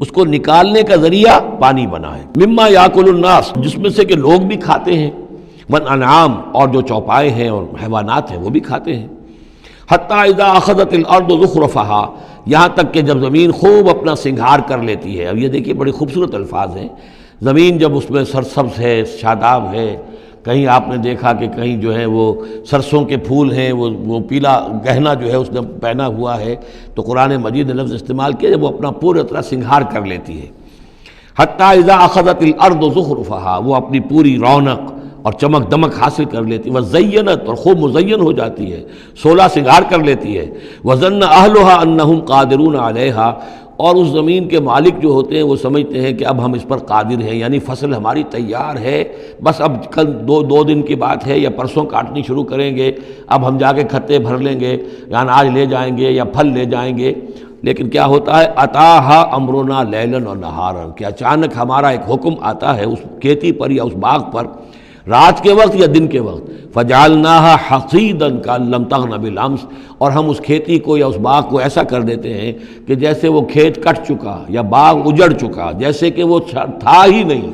اس کو نکالنے کا ذریعہ پانی بنا ہے۔ مما یاکل الناس، جس میں سے کہ لوگ بھی کھاتے ہیں، والانعام، اور جو چوپائے ہیں اور حیوانات ہیں وہ بھی کھاتے ہیں۔ حتی اذا اخذت الارض زخرفہا، یہاں تک کہ جب زمین خوب اپنا سنگھار کر لیتی ہے۔ اب یہ دیکھیے بڑے خوبصورت الفاظ ہیں، زمین جب اس میں سرسبز ہے، شاداب ہے، کہیں آپ نے دیکھا کہ کہیں جو ہے وہ سرسوں کے پھول ہیں، وہ پیلا گہنا جو ہے اس نے پہنا ہوا ہے، تو قرآن مجید نے لفظ استعمال کیا جب وہ اپنا پورے طرح سنگھار کر لیتی ہے۔ حتی اذا اخذت الارض زخرفہا، وہ اپنی پوری رونق اور چمک دمک حاصل کر لیتی ہے، وزینت، اور خوب مزین ہو جاتی ہے، سولہ سنگھار کر لیتی ہے۔ وظن اہلھا انہم قادرون علیہا، اور اس زمین کے مالک جو ہوتے ہیں وہ سمجھتے ہیں کہ اب ہم اس پر قادر ہیں، یعنی فصل ہماری تیار ہے، بس اب کل دو دن کی بات ہے یا پرسوں کاٹنی شروع کریں گے، اب ہم جا کے کھتے بھر لیں گے، یا اناج لے جائیں گے یا پھل لے جائیں گے۔ لیکن کیا ہوتا ہے، اتاہا امرنا لیلا و نہارا، کہ اچانک ہمارا ایک حکم آتا ہے اس کھیتی پر یا اس باغ پر، رات کے وقت یا دن کے وقت، فجعلناها حصیدا کأن لم تغن بالامس، اور ہم اس کھیتی کو یا اس باغ کو ایسا کر دیتے ہیں کہ جیسے وہ کھیت کٹ چکا یا باغ اجڑ چکا، جیسے کہ وہ تھا ہی نہیں،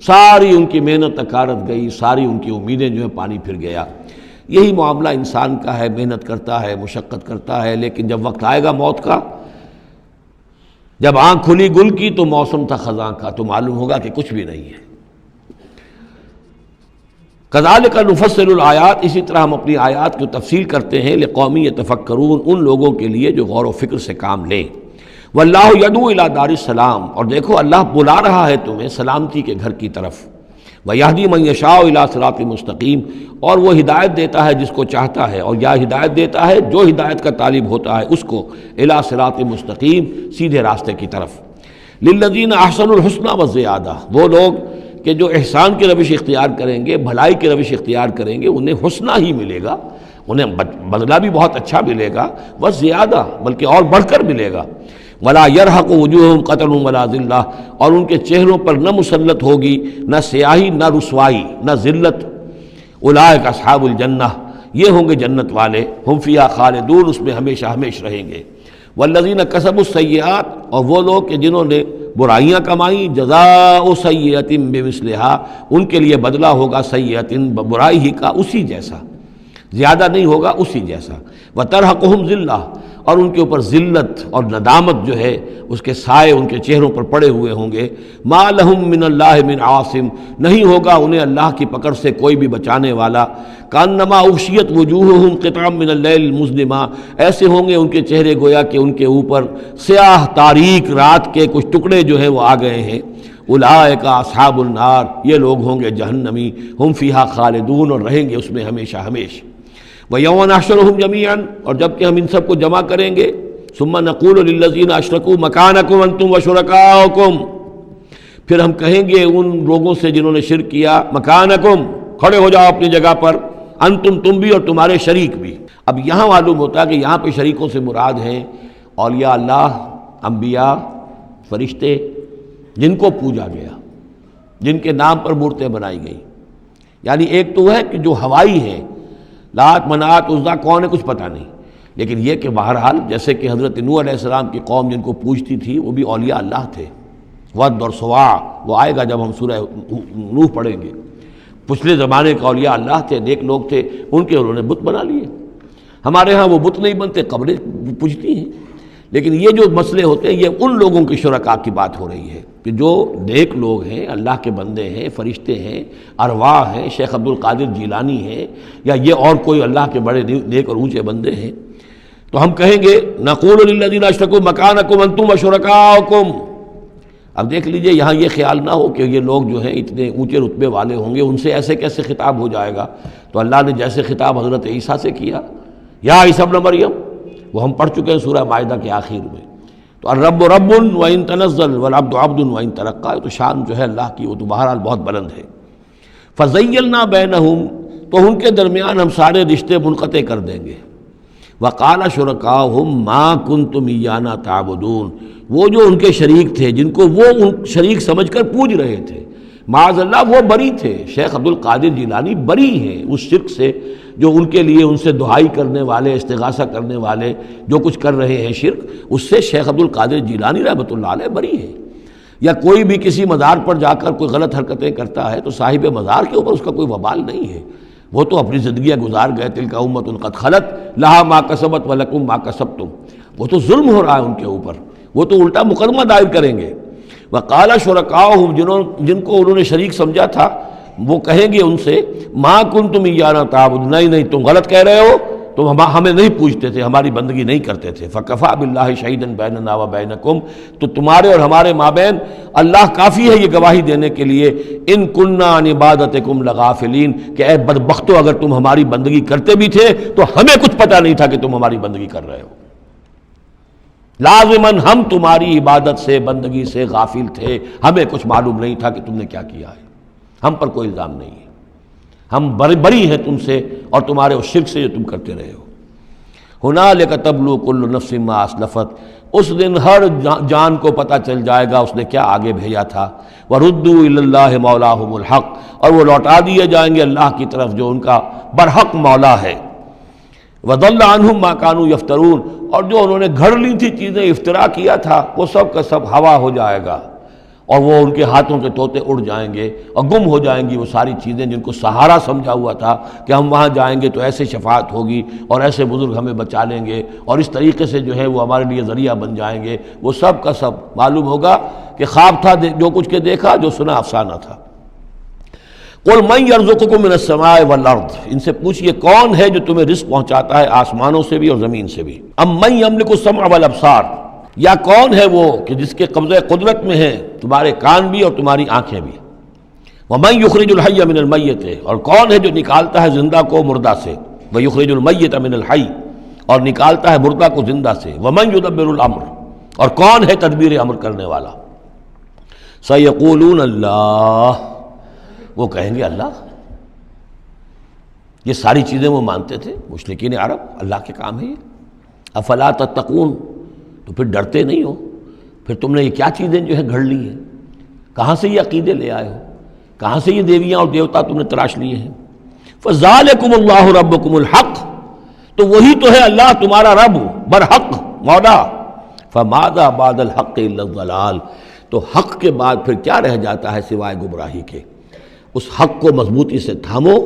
ساری ان کی محنت اکارت گئی، ساری ان کی امیدیں جو ہے پانی پھر گیا۔ یہی معاملہ انسان کا ہے، محنت کرتا ہے، مشقت کرتا ہے، لیکن جب وقت آئے گا موت کا، جب آنکھ کھلی گل کی تو موسم تھا خزاں کا، تو معلوم ہوگا کہ کچھ بھی نہیں ہے۔ کذالک نفصل الآیات، اسی طرح ہم اپنی آیات کی تفصیل کرتے ہیں، لقوم یتفکرون، ان لوگوں کے لیے جو غور و فکر سے کام لیں۔ واللہ یدعو الی دار السلام، اور دیکھو اللہ بلا رہا ہے تمہیں سلامتی کے گھر کی طرف۔ ویہدی من یشاء الی صراط مستقیم، اور وہ ہدایت دیتا ہے جس کو چاہتا ہے، اور یا ہدایت دیتا ہے جو ہدایت کا طالب ہوتا ہے اس کو، الی صراط مستقیم، سیدھے راستے کی طرف۔ للذین احسنوا الحسنی وزیادہ، وہ لوگ کہ جو احسان کی روش اختیار کریں گے، بھلائی کی روش اختیار کریں گے، انہیں حسنہ ہی ملے گا، انہیں بدلہ بھی بہت اچھا ملے گا، بس زیادہ بلکہ اور بڑھ کر ملے گا۔ ولا يرهق وجوههم قتر ولا ذلہ، اور ان کے چہروں پر نہ مسلط ہوگی نہ سیاہی نہ رسوائی نہ ذلت۔ اولئک اصحاب الجنہ، یہ ہوں گے جنت والے، ہم فیہا خالدون، اس میں ہمیشہ ہمیشہ رہیں گے۔ والذین کسبوا السیئات، اور وہ لوگ کہ جنہوں نے برائیاں کمائیں، جزاء سیئۃ بمثلھا، ان کے لیے بدلہ ہوگا سیئۃ، برائی ہی کا اسی جیسا، زیادہ نہیں ہوگا، اسی جیسا۔ وترہقہم ذلہ، اور ان کے اوپر ذلت اور ندامت جو ہے اس کے سائے ان کے چہروں پر پڑے ہوئے ہوں گے۔ ما لہم من اللہ من عاصم، نہیں ہوگا انہیں اللہ کی پکڑ سے کوئی بھی بچانے والا۔ کانما اغشیت وجوہہم قطعا من اللیل المظلم، ایسے ہوں گے ان کے چہرے گویا کہ ان کے اوپر سیاہ تاریک رات کے کچھ ٹکڑے جو ہیں وہ آ گئے ہیں۔ اولئک اصحاب النار، یہ لوگ ہوں گے جہنمی، ہم فیہا خالدون، اور رہیں گے اس میں ہمیشہ ہمیشہ۔ وَيَوْمَ نَحْشُرُهُمْ جَمِيعًا، اور جب کہ ہم ان سب کو جمع کریں گے، ثُمَّ نَقُولُ لِلَّذِينَ أَشْرَكُوا مَكَانَكُمْ أَنْتُمْ وَشُرَكَاؤُكُمْ، پھر ہم کہیں گے ان لوگوں سے جنہوں نے شرک کیا، مکانکم، کھڑے ہو جاؤ اپنی جگہ پر، انتم، تم بھی اور تمہارے شریک بھی۔ اب یہاں معلوم ہوتا ہے کہ یہاں پہ شریکوں سے مراد ہیں اولیاء اللہ، انبیاء، فرشتے، جن کو پوجا گیا، جن کے نام پر مورتیں بنائی گئی۔ یعنی ایک تو ہے کہ جو ہوائی ہیں، لات، منات، عزا کون ہے کچھ پتہ نہیں، لیکن یہ کہ بہرحال جیسے کہ حضرت نوح علیہ السلام کی قوم جن کو پوجتی تھی وہ بھی اولیاء اللہ تھے۔ ود اور سواع وہ آئے گا جب ہم سورہ نوح پڑھیں گے۔ پچھلے زمانے کے اولیاء اللہ تھے، نیک لوگ تھے، ان کے انہوں نے بت بنا لیے۔ ہمارے ہاں وہ بت نہیں بنتے، قبریں پوجتی ہیں۔ لیکن یہ جو مسئلے ہوتے ہیں یہ ان لوگوں کی شرکاء کی بات ہو رہی ہے کہ جو نیک لوگ ہیں، اللہ کے بندے ہیں، فرشتے ہیں، ارواح ہیں، شیخ عبد القادر جیلانی ہیں، یا یہ اور کوئی اللہ کے بڑے نیک اور اونچے بندے ہیں، تو ہم کہیں گے نقول للذین اشرکوا مکانکم انتم وشرکاؤکم۔ اب دیکھ لیجئے یہاں یہ خیال نہ ہو کہ یہ لوگ جو ہیں اتنے اونچے رتبے والے ہوں گے، ان سے ایسے کیسے خطاب ہو جائے گا؟ تو اللہ نے جیسے خطاب حضرت عیسیٰ سے کیا، یا عیسیٰ ابن مریم، وہ ہم پڑھ چکے ہیں سورہ مائدہ کے آخر میں۔ تو الرب رب وَإِن تنزل والعبد عبد وَإن ترقى، تو شان جو ہے اللہ کی وہ تو بہرحال بہت بلند ہے۔ فَزَيَّلْنَا بَيْنَهُمْ، تو ان کے درمیان ہم سارے رشتے منقطع کر دیں گے۔ وَقَالَ شُرَكَاؤُهُمْ مَا كُنْتُمْ إِيَّانَا تَعْبُدُونَ، وہ جو ان کے شریک تھے جن کو وہ ان شریک سمجھ کر پوج رہے تھے، معاذ اللہ وہ بری تھے۔ شیخ عبد القادر جیلانی بری ہیں اس شرک سے جو ان کے لیے ان سے دعائی کرنے والے، استغاثہ کرنے والے جو کچھ کر رہے ہیں شرک، اس سے شیخ عبد القادر جیلانی رحمۃ اللہ علیہ بری ہے۔ یا کوئی بھی کسی مزار پر جا کر کوئی غلط حرکتیں کرتا ہے تو صاحب مزار کے اوپر اس کا کوئی وبال نہیں ہے، وہ تو اپنی زندگیاں گزار گئے۔ تلک امۃ قد خلت لہا ما کسبت ولکم ما کسبتم، وہ تو ظلم ہو رہا ہے ان کے اوپر، وہ تو الٹا مقدمہ دائر کریں گے۔ وقال شرکاؤہم، جن کو انہوں نے شریک سمجھا تھا، وہ کہیں گے ان سے ما کنتم ایانا تعبدون، نہیں تم غلط کہہ رہے ہو، تم ہمیں نہیں پوجتے تھے، ہماری بندگی نہیں کرتے تھے۔ فکفیٰ باللہ شہیدا بیننا وبینکم، تو تمہارے اور ہمارے مابین اللہ کافی ہے یہ گواہی دینے کے لیے، ان کننا عن عبادتکم لغافلین، کہ اے بدبختو اگر تم ہماری بندگی کرتے بھی تھے تو ہمیں کچھ پتہ نہیں تھا کہ تم ہماری بندگی کر رہے ہو۔ لازماً ہم تمہاری عبادت سے، بندگی سے غافل تھے، ہمیں کچھ معلوم نہیں تھا کہ تم نے کیا کیا ہے، ہم پر کوئی الزام نہیں ہے، ہم بری ہیں تم سے اور تمہارے اس شرک سے جو تم کرتے رہے ہو۔ ہنالک تبلو کل نفس ما اسلفت، اس دن ہر جان کو پتہ چل جائے گا اس نے کیا آگے بھیجا تھا۔ وردوا الی اللہ مولاہم الحق، اور وہ لوٹا دیے جائیں گے اللہ کی طرف جو ان کا برحق مولا ہے۔ وضل عنہم ما کانوا یفترون، اور جو انہوں نے گھڑ لی تھی چیزیں، افترا کیا تھا، وہ سب کا سب ہوا ہو جائے گا، اور وہ ان کے ہاتھوں کے طوطے اڑ جائیں گے اور گم ہو جائیں گی وہ ساری چیزیں جن کو سہارا سمجھا ہوا تھا کہ ہم وہاں جائیں گے تو ایسے شفاعت ہوگی اور ایسے بزرگ ہمیں بچا لیں گے اور اس طریقے سے جو ہے وہ ہمارے لیے ذریعہ بن جائیں گے، وہ سب کا سب معلوم ہوگا کہ خواب تھا، جو کچھ کے دیکھا، جو سنا افسانہ تھا۔ قل من یرزقکم من السماء والارض، ان سے پوچھئے کون ہے جو تمہیں رزق پہنچاتا ہے آسمانوں سے بھی اور زمین سے بھی۔ ام من یملک السمع والابصار، یا کون ہے وہ کہ جس کے قبضہ قدرت میں ہے تمہارے کان بھی اور تمہاری آنکھیں بھی۔ ومن یخرج الحی من المیت، اور کون ہے جو نکالتا ہے زندہ کو مردہ سے۔ ویخرج المیت من الحی، اور نکالتا ہے مردہ کو زندہ سے۔ ومن یدبر الامر، اور کون ہے تدبیر امر کرنے والا۔ سیقولون اللہ، وہ کہیں گے اللہ۔ یہ ساری چیزیں وہ مانتے تھے مشرکین عرب، اللہ کے کام ہے یہ۔ افلا تتقون، تو پھر ڈرتے نہیں ہو، پھر تم نے یہ کیا چیزیں جو ہے گھڑ لی ہیں، کہاں سے یہ عقیدے لے آئے ہو، کہاں سے یہ دیویاں اور دیوتا تم نے تراش لیے ہیں۔ فذالکم اللہ ربکم الحق، تو وہی تو ہے اللہ تمہارا رب برحق مولا۔ فماذا بعد الحق الا الضلال، تو حق کے بعد پھر کیا رہ جاتا ہے سوائے گمراہی کے۔ اس حق کو مضبوطی سے تھامو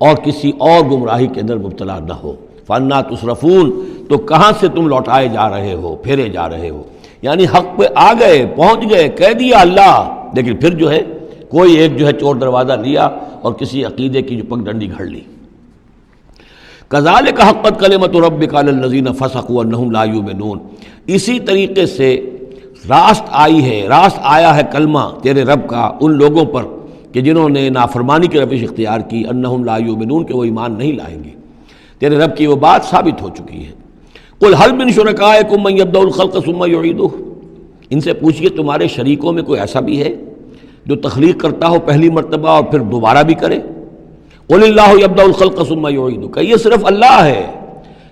اور کسی اور گمراہی کے اندر مبتلا نہ ہو۔ فَأَنَّىٰ تُصْرَفُونَ، تو کہاں سے تم لوٹائے جا رہے ہو، پھیرے جا رہے ہو، یعنی حق پہ آ گئے، پہنچ گئے، کہہ دیا اللہ، لیکن پھر جو ہے کوئی ایک جو ہے چور دروازہ لیا اور کسی عقیدے کی جو پگ ڈنڈی گھڑ لی۔ كَذَلِكَ حَقَّتْ كَلِمَةُ رَبِّكَ عَلَى الَّذِينَ فَسَقُوا أَنَّهُمْ لَا يُؤْمِنُونَ، اسی طریقے سے راست آیا ہے کلمہ تیرے رب کا ان لوگوں پر کہ جنہوں نے نافرمانی کی روش اختیار کی، انہم لا یؤمنون، کہ وہ ایمان نہیں لائیں گے۔ تیرے رب کی وہ بات ثابت ہو چکی ہے۔ قل هل من شرکائکم من یبدأ الخلق ثم یعیدہ، ان سے پوچھئے تمہارے شریکوں میں کوئی ایسا بھی ہے جو تخلیق کرتا ہو پہلی مرتبہ اور پھر دوبارہ بھی کرے۔ قل اللہ یبدأ الخلق ثم یعیدہ، کہ یہ صرف اللہ ہے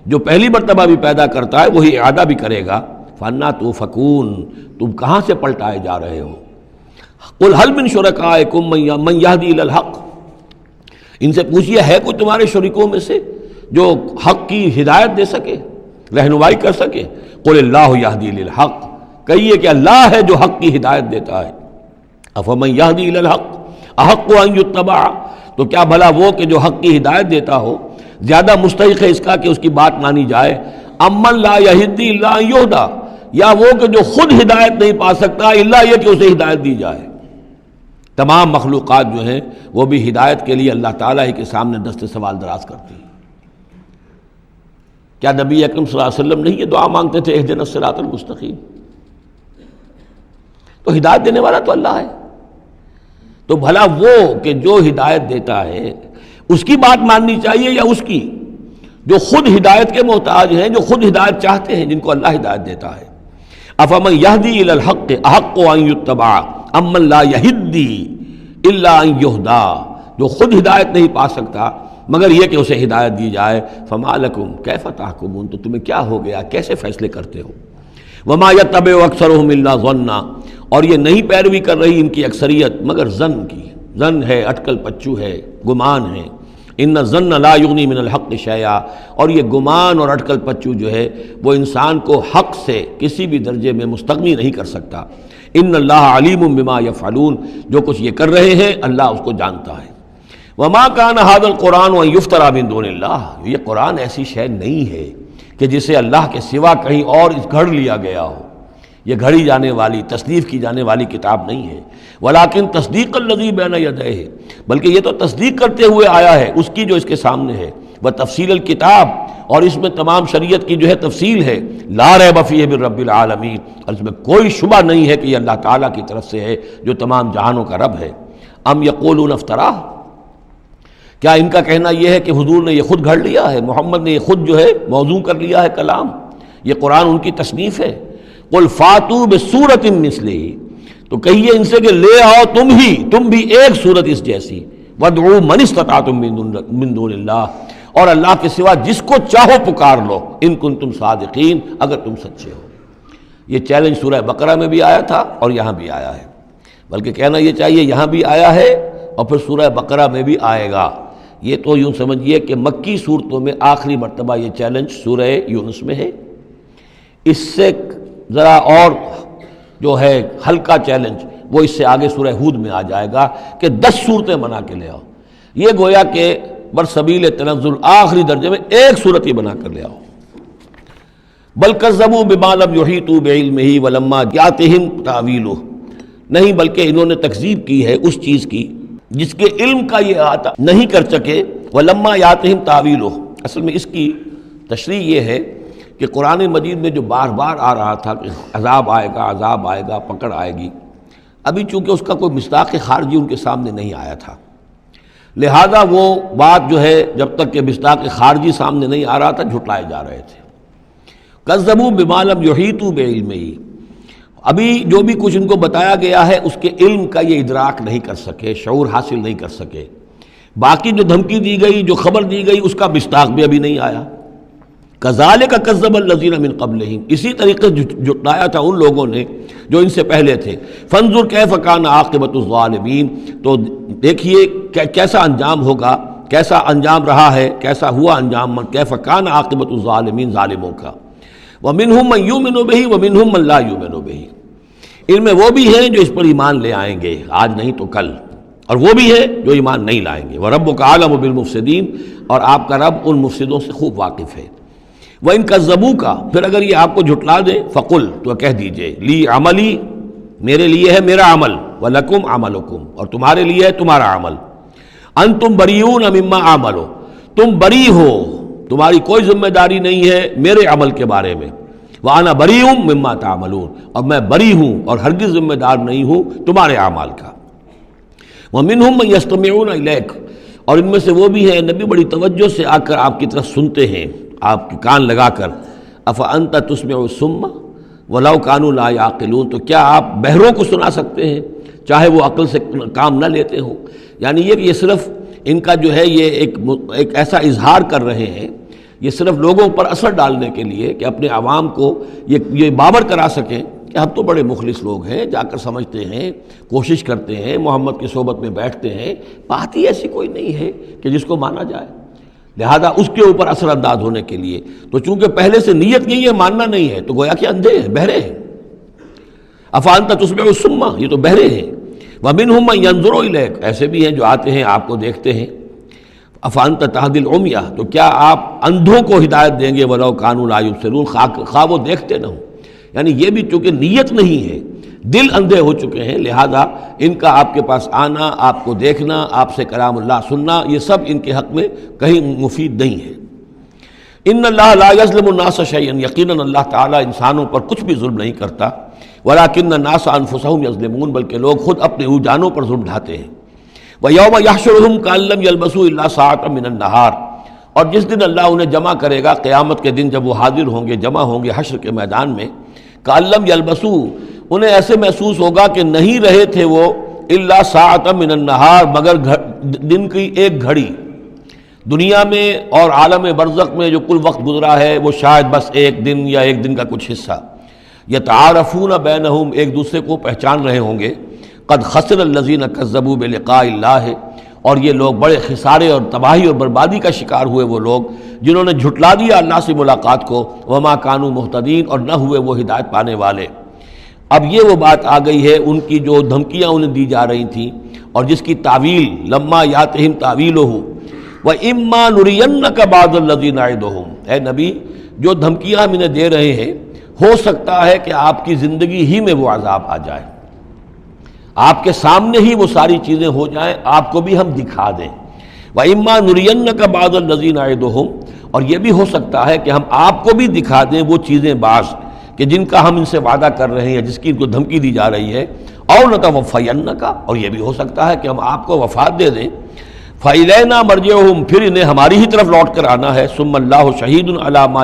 جو پہلی مرتبہ بھی پیدا کرتا ہے وہی اعادہ بھی کرے گا۔ فَأَنَّىٰ تُؤْفَكُونَ، تم کہاں سے پلٹائے جا رہے ہو۔ قل هل من شرکائکم من یہدی الی الحق، ان سے پوچھئے ہے کوئی تمہارے شریکوں میں سے جو حق کی ہدایت دے سکے، رہنمائی کر سکے۔ قل اللہ یہدی الی الحق، کہیے کہ اللہ ہے جو حق کی ہدایت دیتا ہے۔ افمن یہدی الی الحق احق ان یتبع، تو کیا بھلا وہ کہ جو حق کی ہدایت دیتا ہو زیادہ مستحق ہے اس کا کہ اس کی بات مانی جائے، امن لا یہدی الا ان یہدی، یا وہ کہ جو خود ہدایت نہیں پا سکتا الا یہ کہ اسے ہدایت دی جائے۔ تمام مخلوقات جو ہیں وہ بھی ہدایت کے لیے اللہ تعالیٰ ہی کے سامنے دست سوال دراز کرتی ہیں۔ کیا نبی اکرم صلی اللہ علیہ وسلم نہیں یہ دعا مانگتے تھے اہدنا الصراط المستقیم؟ تو ہدایت دینے والا تو اللہ ہے، تو بھلا وہ کہ جو ہدایت دیتا ہے اس کی بات ماننی چاہیے یا اس کی جو خود ہدایت کے محتاج ہیں، جو خود ہدایت چاہتے ہیں، جن کو اللہ ہدایت دیتا ہے؟ افمن یہدی الی الحق احق ان یتبع امن لا یہدی الا ان یہدی، جو خود ہدایت نہیں پا سکتا مگر یہ کہ اسے ہدایت دی جائے، فما لکم کیف تحکمون، تو تمہیں کیا ہو گیا، کیسے فیصلے کرتے ہو؟ وما یتبع اکثرهم الا ظنا، اور یہ نہیں پیروی کر رہی ان کی اکثریت مگر ظن کی، ظن ہے، اٹکل پچو ہے، گمان ہے۔ ان الظن لا یغنی من الحق شیئا، اور یہ گمان اور اٹکل پچو جو ہے وہ انسان کو حق سے کسی بھی درجے میں مستغنی نہیں کر سکتا۔ ان اللہ علیم بما یفعلون، جو کچھ یہ کر رہے ہیں اللہ اس کو جانتا ہے۔ وما کان ھذا القرآن ان یفتری من دون اللہ، یہ قرآن ایسی شے نہیں ہے کہ جسے اللہ کے سوا کہیں اور گھڑ لیا گیا ہو، یہ گھڑی جانے والی، تصنیف کی جانے والی کتاب نہیں ہے۔ ولیکن تصدیق الذی بین یدیہ، بلکہ یہ تو تصدیق کرتے ہوئے آیا ہے اس کی جو اس کے سامنے ہے، وہ تفصیل الکتاب، اور اس میں تمام شریعت کی جو ہے تفصیل ہے، لا ریب فیہ من رب العالمین، اور اس میں کوئی شبہ نہیں ہے کہ یہ اللہ تعالیٰ کی طرف سے ہے جو تمام جہانوں کا رب ہے۔ ام یقولون افترا، کیا ان کا کہنا یہ ہے کہ حضور نے یہ خود گھڑ لیا ہے، محمد نے یہ خود جو ہے موضوع کر لیا ہے کلام، یہ قرآن ان کی تصنیف ہے؟ قل فاتوا بسورۃ مثلہ، تو کہیے ان سے کہ لے آؤ تم بھی ایک صورت اس جیسی، وادعوا من استطعتم من دون اللہ، اور اللہ کے سوا جس کو چاہو پکار لو، ان کنتم صادقین، اگر تم سچے ہو۔ یہ چیلنج سورہ بقرہ میں بھی آیا تھا اور یہاں بھی آیا ہے، بلکہ کہنا یہ چاہیے یہاں بھی آیا ہے اور پھر سورہ بقرہ میں بھی آئے گا۔ یہ تو یوں سمجھیے کہ مکی صورتوں میں آخری مرتبہ یہ چیلنج سورہ یونس میں ہے، اس سے ذرا اور جو ہے ہلکا چیلنج وہ اس سے آگے سورہ ہود میں آ جائے گا کہ 10 صورتیں بنا کے لے آؤ۔ یہ گویا کہ برسبیل تنزل آخری درجے میں ایک صورت ہی بنا کر لے آؤ۔ بل کذبوا بما لم یحیطوا بعلمہ ولما جاءتہم تاویلہ، نہیں بلکہ انہوں نے تکذیب کی ہے اس چیز کی جس کے علم کا یہ احاطہ نہیں کر سکے، ولما یاتہم تاویلہ، اصل میں اس کی تشریح یہ ہے کہ قرآن مجید میں جو بار بار آ رہا تھا کہ عذاب آئے گا، پکڑ آئے گی، ابھی چونکہ اس کا کوئی مصداق خارجی ان کے سامنے نہیں آیا تھا، لہذا وہ بات جو ہے جب تک کہ مصداق خارجی سامنے نہیں آ رہا تھا جھٹلائے جا رہے تھے۔ کذبوا بما لم یحیطوا بعلمہ، ابھی جو بھی کچھ ان کو بتایا گیا ہے اس کے علم کا یہ ادراک نہیں کر سکے، شعور حاصل نہیں کر سکے۔ باقی جو دھمکی دی گئی، جو خبر دی گئی، اس کا مصداق بھی ابھی نہیں آیا۔ کذالک کذب الذین من قبلہم، اسی طریقے جھٹلایا تھا ان لوگوں نے جو ان سے پہلے تھے۔ فانظر کیف کان عاقبۃ الظالمین، تو دیکھیے کیسا انجام ہوگا، کیسا انجام رہا ہے، کیسا ہوا انجام، کیف کان عاقبۃ الظالمین، ظالموں کا۔ ومنہم من یؤمن بہ ومنہم من لا یؤمن بہ، ان میں وہ بھی ہیں جو اس پر ایمان لے آئیں گے آج نہیں تو کل، اور وہ بھی ہے جو ایمان نہیں لائیں گے۔ وَرَبُّكَ أَعْلَمُ بِالْمُفْسِدِينَ، اور آپ کا رب ان مفسدوں سے خوب واقف ہے۔ وَإِن كَذَّبُوكَ، پھر اگر یہ آپ کو جھٹلا دے، فَقُلْ، تو کہہ دیجئے، لِي عَمَلِي، میرے لیے ہے میرا عمل، وَلَكُمْ عَمَلُكُمْ، اور تمہارے لیے ہے تمہارا عمل۔ أَنْتُمْ بَرِيئُونَ مِمَّا أَعْمَلُ، تم بری ہو، تمہاری کوئی ذمہ داری نہیں ہے میرے عمل کے بارے میں۔ وَأَنَا بَرِيءٌ مِّمَّا تَعْمَلُونَ، اور میں بری ہوں اور ہرگز ذمہ دار نہیں ہوں تمہارے اعمال کا۔ وَمِنْهُمْ مَن يَسْتَمِعُونَ إِلَيْكَ، اور ان میں سے وہ بھی ہیں نبی بڑی توجہ سے آ کر آپ کی طرف سنتے ہیں، آپ کے کان لگا کر۔ أَفَأَنْتَ تُسْمِعُ الصُّمَّ وَلَوْ كَانُوا لَا يَعْقِلُونَ، تو کیا آپ بہروں کو سنا سکتے ہیں چاہے وہ عقل سے کام نہ لیتے ہوں؟ یعنی یہ کہ یہ صرف ان کا جو ہے یہ ایک ایسا اظہار کر رہے ہیں، یہ صرف لوگوں پر اثر ڈالنے کے لیے کہ اپنے عوام کو یہ باور کرا سکیں کہ ہم تو بڑے مخلص لوگ ہیں، جا کر سمجھتے ہیں، کوشش کرتے ہیں، محمد کی صحبت میں بیٹھتے ہیں، بات ہی ایسی کوئی نہیں ہے کہ جس کو مانا جائے، لہذا اس کے اوپر اثر انداز ہونے کے لیے۔ تو چونکہ پہلے سے نیت یہی ہے، ماننا نہیں ہے، تو گویا کہ اندھے ہیں، بہرے ہیں۔ أَفَأَنْتَ تُسْمِعُ الصُّمَّ، یہ تو بہرے ہیں۔ وَمِنْهُمْ مَنْ يَنْظُرُ إِلَيْكَ، ایسے بھی ہیں جو آتے ہیں آپ کو دیکھتے ہیں، أَفَأَنْتَ تَهْدِي الْعُمْيَ، تو کیا آپ اندھوں کو ہدایت دیں گے وَلَوْ كَانُوا لَا يُبْصِرُونَ، خواہ وہ دیکھتے نہ ہوں. یعنی یہ بھی چونکہ نیت نہیں ہے، دل اندھے ہو چکے ہیں، لہذا ان کا آپ کے پاس آنا، آپ کو دیکھنا، آپ سے کلام اللہ سننا، یہ سب ان کے حق میں کہیں مفید نہیں ہے. ان اللہ لا یظلم الناس شیئا، یقیناً اللہ تعالیٰ انسانوں پر کچھ بھی ظلم نہیں کرتا. ولکن الناس انفسهم یظلمون، بلکہ لوگ خود اپنے جانوں پر ظلم ڈھاتے ہیں. ویوم یحشرهم کأن لم یلبثوا الا ساعة من النہار، اور جس دن اللہ انہیں جمع کرے گا، قیامت کے دن جب وہ حاضر ہوں گے، جمع ہوں گے حشر کے میدان میں، کأن لم یلبثوا، انہیں ایسے محسوس ہوگا کہ نہیں رہے تھے وہ الا ساعة من النہار، مگر دن کی ایک گھڑی. دنیا میں اور عالم برزخ میں جو کل وقت گزرا ہے وہ شاید بس ایک دن یا ایک دن کا کچھ حصہ. یتعارفون بینہم، ایک دوسرے کو پہچان رہے ہوں گے. قد خسر الذین کذبوا بلقاء اللہ، اور یہ لوگ بڑے خسارے اور تباہی اور بربادی کا شکار ہوئے وہ لوگ جنہوں نے جھٹلا دیا اللہ سے ملاقات کو. وما کانوا مہتدین، اور نہ ہوئے وہ ہدایت پانے والے. اب یہ وہ بات آ گئی ہے ان کی جو دھمکیاں انہیں دی جا رہی تھیں، اور جس کی تعویل لما یاتہم تعویلہ وَإِمَّا نُرِيَنَّكَ بَعْضَ الَّذِي نَعِدُهُمْ، اے نبی جو دھمکیاں ہم انہیں دے رہے ہیں، ہو سکتا ہے کہ آپ کی زندگی ہی میں وہ عذاب آ جائے، آپ کے سامنے ہی وہ ساری چیزیں ہو جائیں، آپ کو بھی ہم دکھا دیں. وَإِمَّا نُرِيَنَّكَ بَعْضَ الَّذِي نَعِدُهُمْ، اور یہ بھی ہو سکتا ہے کہ ہم آپ کو بھی دکھا دیں وہ چیزیں بعض کہ جن کا ہم ان سے وعدہ کر رہے ہیں، جس کی ان کو دھمکی دی جا رہی ہے. أَوْ نَتَوَفَّيَنَّكَ، اور یہ بھی ہو سکتا ہے کہ ہم آپ کو وفات دے دیں. فَإِلَيْنَا مَرْجِعُهُمْ، پھر انہیں ہماری ہی طرف لوٹ کر آنا ہے. ثُمَّ اللَّهُ شَهِيدٌ عَلَى مَا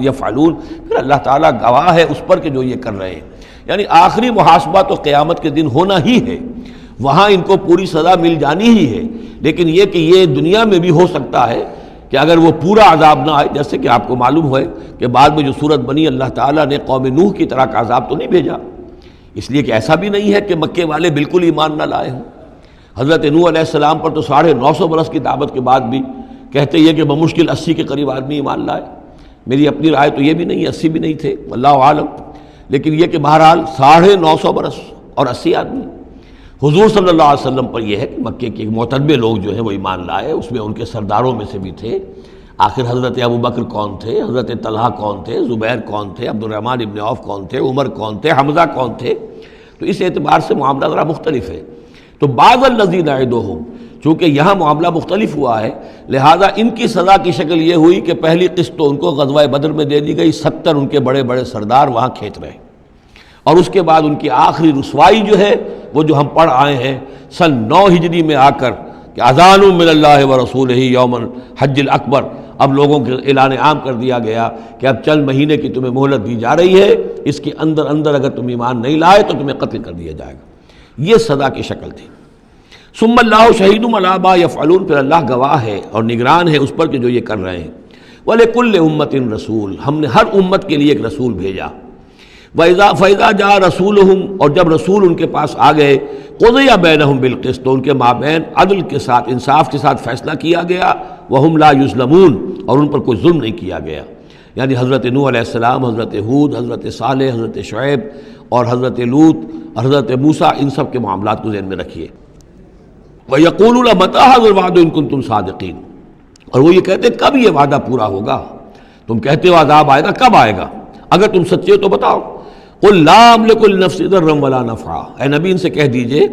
يَفْعَلُونَ، پھر اللہ تعالیٰ گواہ ہے اس پر کہ جو یہ کر رہے ہیں. یعنی آخری محاسبہ تو قیامت کے دن ہونا ہی ہے، وہاں ان کو پوری سزا مل جانی ہی ہے. لیکن یہ کہ یہ دنیا میں بھی ہو سکتا ہے کہ اگر وہ پورا عذاب نہ آئے، جیسے کہ آپ کو معلوم ہے کہ بعد میں جو صورت بنی، اللہ تعالیٰ نے قوم نوح کی طرح کا عذاب تو نہیں بھیجا، اس لیے کہ ایسا بھی نہیں ہے کہ مکے والے بالکل ایمان نہ لائے ہوں. حضرت نوح علیہ السلام پر تو 950 برس کی دعوت کے بعد بھی کہتے یہ کہ بمشکل 80 کے قریب آدمی ایمان لائے. میری اپنی رائے تو یہ بھی نہیں، 80 بھی نہیں تھے، اللہ عالم. لیکن یہ کہ بہرحال 950 برس اور 80 آدمی. حضور صلی اللہ علیہ وسلم پر یہ ہے کہ مکے کے معتدبے لوگ جو ہیں وہ ایمان لائے، اس میں ان کے سرداروں میں سے بھی تھے. آخر حضرت ابوبکر کون تھے، حضرت طلحہ کون تھے، زبیر کون تھے، عبد الرحمن ابن عوف کون تھے، عمر کون تھے، حمزہ کون تھے. تو اس اعتبار سے معاملہ ذرا مختلف ہے. تو بعض الذین نعدہم، چونکہ یہاں معاملہ مختلف ہوا ہے، لہذا ان کی سزا کی شکل یہ ہوئی کہ پہلی قسط تو ان کو غزوہ بدر میں دے دی گئی، 70 ان کے بڑے بڑے سردار وہاں کھینچ رہے. اور اس کے بعد ان کی آخری رسوائی جو ہے وہ جو ہم پڑھ آئے ہیں سن 9 ہجری میں آ کر کہ اذان من اللہ ورسولہ یوم الحج الاکبر، اب لوگوں کے اعلان عام کر دیا گیا کہ اب چند مہینے کی تمہیں مہلت دی جا رہی ہے، اس کے اندر اگر تم ایمان نہیں لائے تو تمہیں قتل کر دیا جائے گا. یہ سزا کی شکل تھی. ثم اللہ شہید علی ما یفعلون، پھر اللہ گواہ ہے اور نگران ہے اس پر کہ جو یہ کر رہے ہیں. وَلِكُلِّ أُمَّةٍ رسول، ہم نے ہر امت کے لیے ایک رسول بھیجا. فَإِذَا جَاءَ رَسُولُهُمْ، اور جب رسول ان کے پاس آ گئے، قُضِيَ بَيْنَهُمْ بِالْقِسْطِ، تو ان کے مابین عدل کے ساتھ، انصاف کے ساتھ فیصلہ کیا گیا. وَهُمْ لَا يُظْلَمُونَ، اور ان پر کوئی ظلم نہیں کیا گیا. یعنی حضرت نوح علیہ السلام، حضرت ہود، حضرت صالح، حضرت شعیب اور حضرت لوط، حضرت موسیٰ، ان سب کے معاملات کو ذہن میں رکھیے. وَيَقُولُونَ مَتَىٰ هَٰذَا الْوَعْدُ إِن كُنتُمْ صَادِقِينَ، اور وہ یہ کہتے کب یہ وعدہ پورا ہوگا، تم کہتے ہو عذاب آئے گا، کب آئے گا، اگر تم سچے ہو تو بتاؤ. قُل لَا أَمْلِكُ لِنَفْسِي ضَرًّا وَلَا نَفْعًا، اے نبی ان سے کہہ دیجئے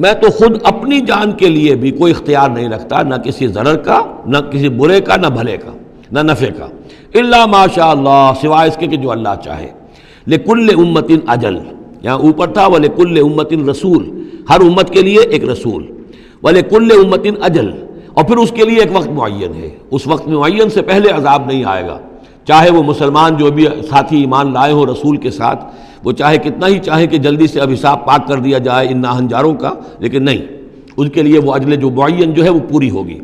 میں تو خود اپنی جان کے لیے بھی کوئی اختیار نہیں رکھتا، نہ کسی ضرر کا، نہ کسی برے کا، نہ بھلے کا، نہ نفع کا. إِلَّا مَا شَاءَ اللَّهُ، سوائے اس کے کہ جو اللہ چاہے. لِكُلِّ أُمَّةٍ أَجَلٌ، یہاں اوپر تھا وَلِكُلِّ أُمَّةٍ رسول، ہر امت کے لیے ایک رسول. وَلِكُلِّ أُمَّةٍ أَجَلٌ، اور پھر اس کے لیے ایک وقت معین ہے، اس وقت معین سے پہلے عذاب نہیں آئے گا. چاہے وہ مسلمان جو بھی ساتھی ایمان لائے ہوں رسول کے ساتھ، وہ چاہے کتنا ہی چاہے کہ جلدی سے اب حساب پاک کر دیا جائے ان ناہنجاروں کا، لیکن نہیں، ان کے لیے وہ اجل جو معین جو ہے وہ پوری ہوگی.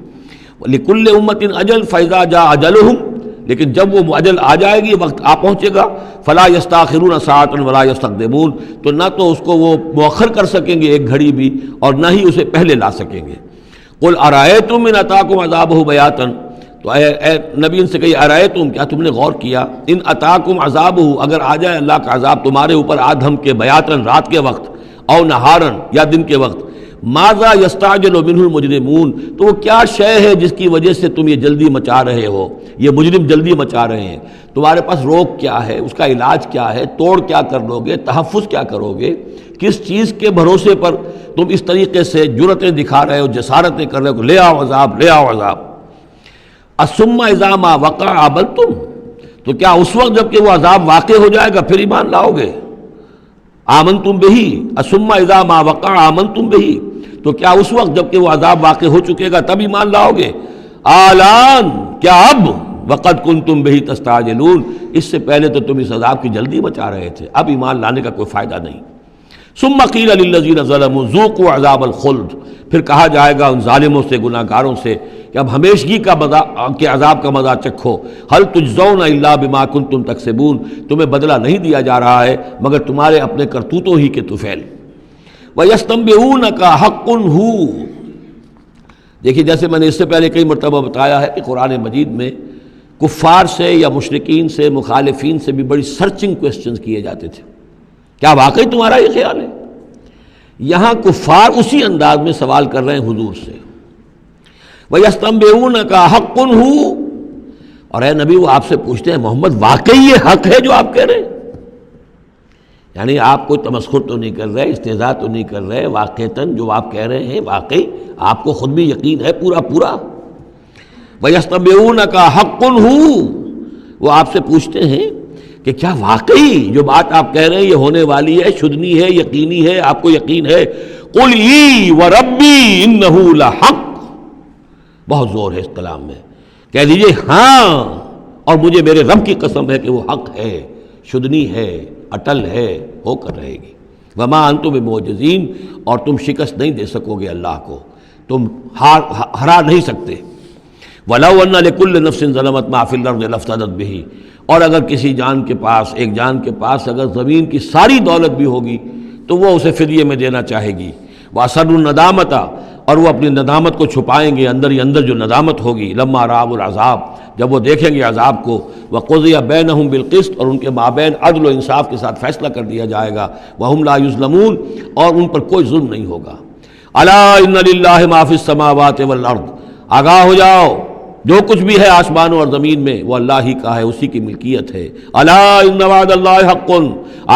لِكُلِّ أُمَّةٍ أَجَلٌ فَإِذَا جَاءَ أَجَلُهُمْ، لیکن جب وہ اجل آ جائے گی، وقت آ پہنچے گا، فَلَا يَسْتَأْخِرُونَ سَاعَةً وَلَا يَسْتَقْدِمُونَ، تو نہ تو اس کو وہ مؤخر کر سکیں گے ایک گھڑی بھی، اور نہ ہی اسے پہلے لا سکیں گے. قُلْ أَرَأَيْتُمْ إِنْ أَتَاكُمْ عَذَابُهُ بَيَاتًا، تو اے نبی ان سے کہیے أَرَأَيْتُمْ، کیا تم نے غور کیا، إِنْ أَتَاكُمْ عَذَابُهُ، اگر آ جائے اللہ کا عذاب تمہارے اوپر آدھم کے بیاتن، رات کے وقت، او نہارن، یا دن کے وقت، ماذا یستعجل منہ المجرمون، تو وہ کیا شے ہے جس کی وجہ سے تم یہ جلدی مچا رہے ہو، یہ مجرم جلدی مچا رہے ہیں، تمہارے پاس روک کیا ہے، اس کا علاج کیا ہے، توڑ کیا کر لو گے، تحفظ کیا کرو گے، کس چیز کے بھروسے پر تم اس طریقے سے جرأتیں دکھا رہے ہو، جسارتیں کر رہے ہو، لے آؤ عذاب، لے آؤ عذاب۔ الثم اذا ما وقع عبلتم، تو کیا اس وقت جب کہ وہ عذاب واقع ہو جائے گا پھر ایمان لاؤ گے؟ آمنتم بہی، الثم اذا ما وقع آمنتم بہی، تو کیا اس وقت جب کہ وہ عذاب واقع ہو چکے گا تب ایمان لاؤ گے؟ آلان، کیا اب؟ وقد کنتم بہی تستعجلون، اس سے پہلے تو تم اس عذاب کی جلدی مچا رہے تھے، اب ایمان لانے کا کوئی فائدہ نہیں۔ ثم قیل للذین ظلموا ذوقوا عذاب الخلد، پھر کہا جائے گا ان ظالموں سے، گناہ گاروں سے کہ اب ہمیشگی کا کے عذاب کا مزہ چکھو، هل تجزون الا بما کنتم تکسبون، تمہیں بدلہ نہیں دیا جا رہا ہے مگر تمہارے اپنے کرتوتوں ہی کے طفیل۔ وَيَسْتَنبِئُونَكَ حَقٌّ هُوَ، دیکھیے جیسے میں نے اس سے پہلے کئی مرتبہ بتایا ہے کہ قرآن مجید میں کفار سے یا مشرکین سے، مخالفین سے بھی بڑی سرچنگ کوسچنز کیے جاتے تھے، کیا واقعی تمہارا یہ خیال ہے؟ یہاں کفار اسی انداز میں سوال کر رہے ہیں حضور سے، وَيَسْتَنبِئُونَكَ حَقٌّ هُوَ، اور اے نبی وہ آپ سے پوچھتے ہیں محمد واقعی یہ حق ہے جو آپ کہہ رہے ہیں؟ یعنی آپ کوئی تمسخر تو نہیں کر رہے، استہزاء تو نہیں کر رہے، واقعتاً جو آپ کہہ رہے ہیں واقعی آپ کو خود بھی یقین ہے پورا پورا؟ وَيَسْتَنبِئُونَكَ حَقٌّ هُوَ، وہ آپ سے پوچھتے ہیں کہ کیا واقعی جو بات آپ کہہ رہے ہیں یہ ہونے والی ہے، شدنی ہے، یقینی ہے، آپ کو یقین ہے؟ قُلْ اِی وَرَبِّی إِنَّهُ لَحَقٌّ، بہت زور ہے اس کلام میں، کہہ دیجئے ہاں اور مجھے میرے رب کی قسم ہے کہ وہ حق ہے، شدنی ہے، اٹل ہے، ہو کر رہے گی۔ وما انتم بمعجزین، اور تم شکست نہیں دے سکو گے اللہ کو، تم ہرا نہیں سکتے۔ وَلَوْ أَنَّ لِكُلِّ نَفْسٍ ظَلَمَتْ مَا فِي الْأَرْضِ لَافْتَدَتْ بِهِ، اور اگر کسی جان کے پاس، ایک جان کے پاس اگر زمین کی ساری دولت بھی ہوگی تو وہ اسے فدیے میں دینا چاہے گی۔ وَأَسَرُّوا النَّدَامَةَ، اور وہ اپنی ندامت کو چھپائیں گے، اندر ہی اندر جو ندامت ہوگی، لما رأوا العذاب، جب وہ دیکھیں گے عذاب کو، وقضی بینہم بالقسط، اور ان کے مابین عدل و انصاف کے ساتھ فیصلہ کر دیا جائے گا، وہم لا یظلمون، اور ان پر کوئی ظلم نہیں ہوگا۔ الا ان للہ ما فی السماوات والارض، آگاہ ہو جاؤ جو کچھ بھی ہے آسمانوں اور زمین میں وہ اللہ ہی کا ہے، اسی کی ملکیت ہے۔ الا ان وعد اللہ حق،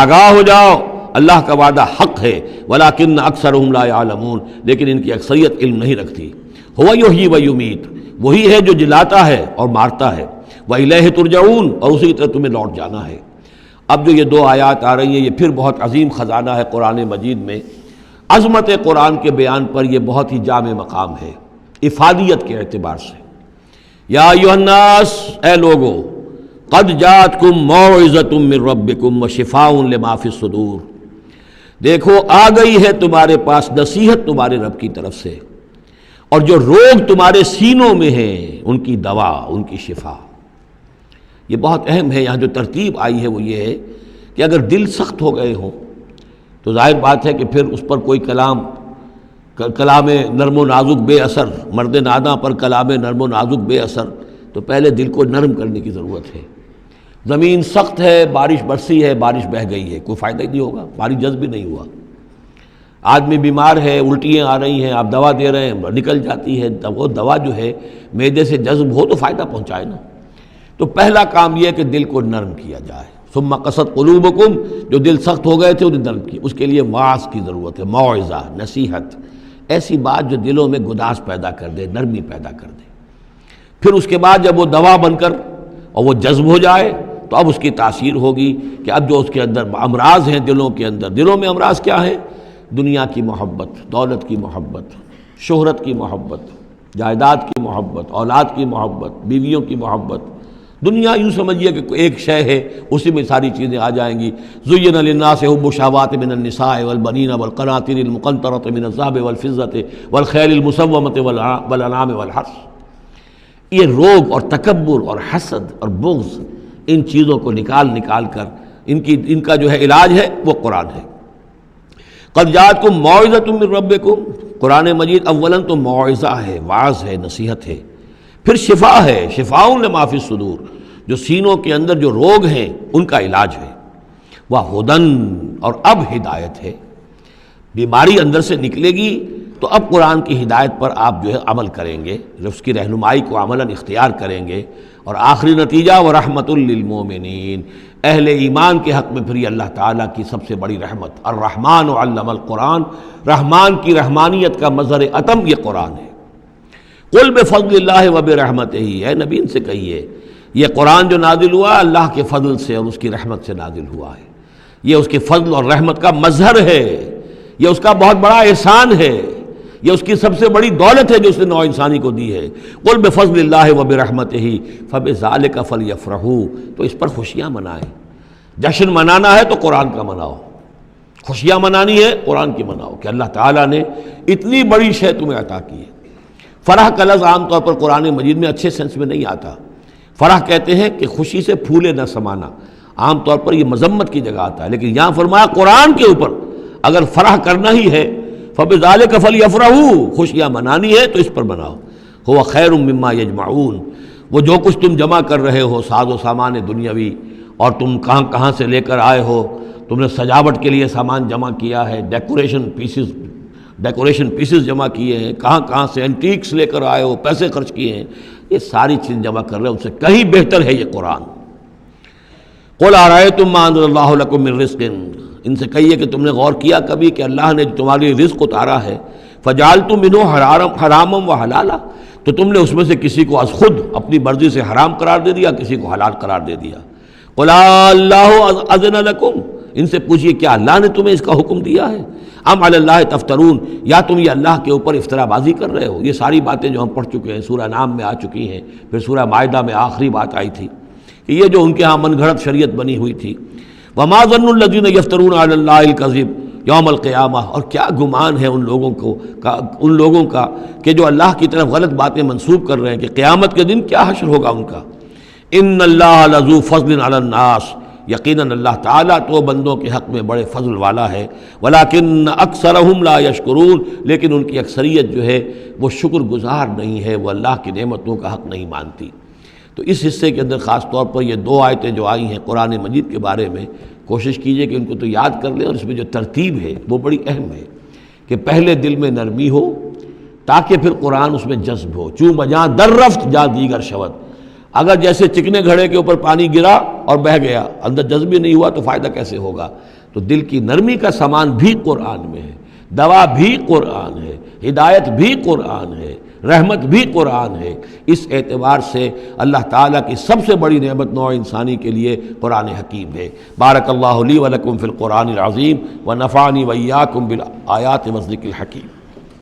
آگاہ ہو جاؤ اللہ کا وعدہ حق ہے، ولکن اکثرهم لا يعلمون، لیکن ان کی اکثریت علم نہیں رکھتی۔ هو یحیی و یمیت، وہی ہے جو جلاتا ہے اور مارتا ہے، وإلیہ ترجعون، اور اسی کی طرف تمہیں لوٹ جانا ہے۔ اب جو یہ دو آیات آ رہی ہیں یہ پھر بہت عظیم خزانہ ہے قرآن مجید میں، عظمت قرآن کے بیان پر یہ بہت ہی جامع مقام ہے افادیت کے اعتبار سے۔ یا ایھا الناس، اے لوگو، قد جاءتکم موعظۃ من ربکم وشفاء لما فی الصدور، دیکھو آ گئی ہے تمہارے پاس نصیحت تمہارے رب کی طرف سے، اور جو روگ تمہارے سینوں میں ہیں ان کی دوا، ان کی شفا۔ یہ بہت اہم ہے، یہاں جو ترتیب آئی ہے وہ یہ ہے کہ اگر دل سخت ہو گئے ہوں تو ظاہر بات ہے کہ پھر اس پر کوئی کلام نرم و نازک بے اثر، مرد ناداں پر کلام نرم و نازک بے اثر، تو پہلے دل کو نرم کرنے کی ضرورت ہے۔ زمین سخت ہے، بارش برسی ہے، بارش بہہ گئی ہے، کوئی فائدہ ہی نہیں ہوگا، بارش جذب بھی نہیں ہوا۔ آدمی بیمار ہے، الٹیاں آ رہی ہیں، آپ دوا دے رہے ہیں، نکل جاتی ہے، وہ دوا جو ہے معدے سے جذب ہو تو فائدہ پہنچائے نا۔ تو پہلا کام یہ ہے کہ دل کو نرم کیا جائے۔ ثم قست قلوبکم، جو دل سخت ہو گئے تھے انہیں نرم کیا، اس کے لیے واعظ کی ضرورت ہے، موعظہ، نصیحت، ایسی بات جو دلوں میں گداز پیدا کر دے، نرمی پیدا کر دے۔ پھر اس کے بعد جب وہ دوا بن کر اور وہ جذب ہو جائے تو اب اس کی تاثیر ہوگی کہ اب جو اس کے اندر امراض ہیں دلوں کے اندر، دلوں میں امراض کیا ہیں؟ دنیا کی محبت، دولت کی محبت، شہرت کی محبت، جائیداد کی محبت، اولاد کی محبت، بیویوں کی محبت۔ دنیا یوں سمجھیے کہ ایک شے ہے، اسی میں ساری چیزیں آ جائیں گی۔ زُيِّنَ لِلنَّاسِ حُبُّ الشَّهَوَاتِ مِنَ النِّسَاءِ وَالْبَنِينَ وَالْقَنَاطِيرِ الْمُقَنطَرَةِ مِنَ الذَّهَبِ وَالْفِضَّةِ وَالْخَيْلِ الْمُسَوَّمَةِ وَالْأَنْعَامِ وَالْحَرْثِ، یہ روب اور تکبر اور حسد اور بغض، ان چیزوں کو نکال کر ان کا جو ہے علاج ہے وہ قرآن ہے۔ قد جاءتکم موعظۃ من ربکم، قرآن مجید اولاً تو موعظہ ہے، واعظ ہے، نصیحت ہے، پھر شفا ہے، شفاء لما فی الصدور، جو سینوں کے اندر جو روگ ہیں ان کا علاج ہے، وہدن، اور اب ہدایت ہے۔ بیماری اندر سے نکلے گی تو اب قرآن کی ہدایت پر آپ جو ہے عمل کریں گے، اس کی رہنمائی کو عملاً اختیار کریں گے، اور آخری نتیجہ وَرَحْمَةٌ لِّلْمُؤْمِنِينَ، اہل ایمان کے حق میں پھر یہ اللہ تعالیٰ کی سب سے بڑی رحمت، الرحمن علم القرآن، رحمان کی رحمانیت کا مظہر اتم یہ قرآن ہے۔ قل بفضل اللہ وبرحمتہ، اے نبی ان سے کہیے یہ قرآن جو نازل ہوا اللہ کے فضل سے اور اس کی رحمت سے نازل ہوا ہے، یہ اس کے فضل اور رحمت کا مظہر ہے، یہ اس کا بہت بڑا احسان ہے، یہ اس کی سب سے بڑی دولت ہے جو اس نے نوع انسانی کو دی ہے۔ قل بفضل اللہ وبرحمتہ فبذلک فلیفرحوا، تو اس پر خوشیاں منائیں۔ جشن منانا ہے تو قرآن کا مناؤ، خوشیاں منانی ہے قرآن کی مناؤ کہ اللہ تعالیٰ نے اتنی بڑی شے تمہیں عطا کی ہے۔ فرح کا لفظ عام طور پر قرآن مجید میں اچھے سینس میں نہیں آتا۔ فرح کہتے ہیں کہ خوشی سے پھولے نہ سمانا، عام طور پر یہ مذمت کی جگہ آتا ہے، لیکن یہاں فرمایا قرآن کے اوپر اگر فرح کرنا ہی ہے فَبِذَلِكَ فَلْيَفْرَحُوا، خوشیاں منانی ہے تو اس پر مناؤ۔ هُوَ خَيْرٌ مِّمَّا يَجْمَعُونَ، وہ جو کچھ تم جمع کر رہے ہو ساز و سامان دنیاوی، اور تم کہاں کہاں سے لے کر آئے ہو، تم نے سجاوٹ کے لیے سامان جمع کیا ہے، ڈیکوریشن پیسز جمع کیے ہیں، کہاں کہاں سے اینٹیکس لے کر آئے ہو، پیسے خرچ کیے ہیں، یہ ساری چیز جمع کر رہے ہیں، ان سے کہیں بہتر ہے یہ قرآن۔ قُلْ أَرَأَيْتُم مَّا أَنزَلَ اللَّهُ لَكُم مِّن رِّزْقٍ، ان سے کہیے کہ تم نے غور کیا کبھی کہ اللہ نے جو تمہارے لیے رزق اتارا ہے، فَجَعَلْتُم مِّنْهُ حَرَامًا وَحَلَالًا، تو تم نے اس میں سے کسی کو از خود اپنی مرضی سے حرام قرار دے دیا، کسی کو حلال قرار دے دیا۔ قُلْ اللَّهُ أَذِنَ لَكُمْ، ان سے پوچھئے کیا اللہ نے تمہیں اس کا حکم دیا ہے؟ ام علی اللہ تفترون، یا تم یہ اللہ کے اوپر افترا بازی کر رہے ہو؟ یہ ساری باتیں جو ہم پڑھ چکے ہیں سورہ نام میں آ چکی ہیں، پھر سورہ مائدہ میں آخری بات آئی تھی کہ یہ جو ان کے ہاں من گھڑت شریعت بنی ہوئی تھی۔ وما ظن الذین یفترون علی اللہ الکذب یوم القیامہ، اور کیا گمان ہے ان لوگوں کا کہ جو اللہ کی طرف غلط باتیں منسوب کر رہے ہیں کہ قیامت کے دن کیا حشر ہوگا ان کا۔ ان اللہ لذو فضل علی الناس، یقیناً اللہ تعالیٰ تو بندوں کے حق میں بڑے فضل والا ہے، ولیکن اکثرہم لا یشکرون، لیکن ان کی اکثریت جو ہے وہ شکر گزار نہیں ہے، وہ اللہ کی نعمتوں کا حق نہیں مانتی۔ تو اس حصے کے اندر خاص طور پر یہ دو آیتیں جو آئی ہیں قرآن مجید کے بارے میں، کوشش کیجئے کہ ان کو تو یاد کر لیں، اور اس میں جو ترتیب ہے وہ بڑی اہم ہے کہ پہلے دل میں نرمی ہو تاکہ پھر قرآن اس میں جذب ہو۔ چوں بجاں در رفت جا دیگر شود، اگر جیسے چکنے گھڑے کے اوپر پانی گرا اور بہہ گیا، اندر جذب ہی نہیں ہوا تو فائدہ کیسے ہوگا؟ تو دل کی نرمی کا سامان بھی قرآن میں ہے، دوا بھی قرآن ہے، ہدایت بھی قرآن ہے، رحمت بھی قرآن ہے۔ اس اعتبار سے اللہ تعالیٰ کی سب سے بڑی نعمت نوع انسانی کے لیے قرآن حکیم ہے۔ بارک اللہ لی و لکم فی القرآن العظیم ونفعنی وإیاکم بالآیات والذکر الحکیم۔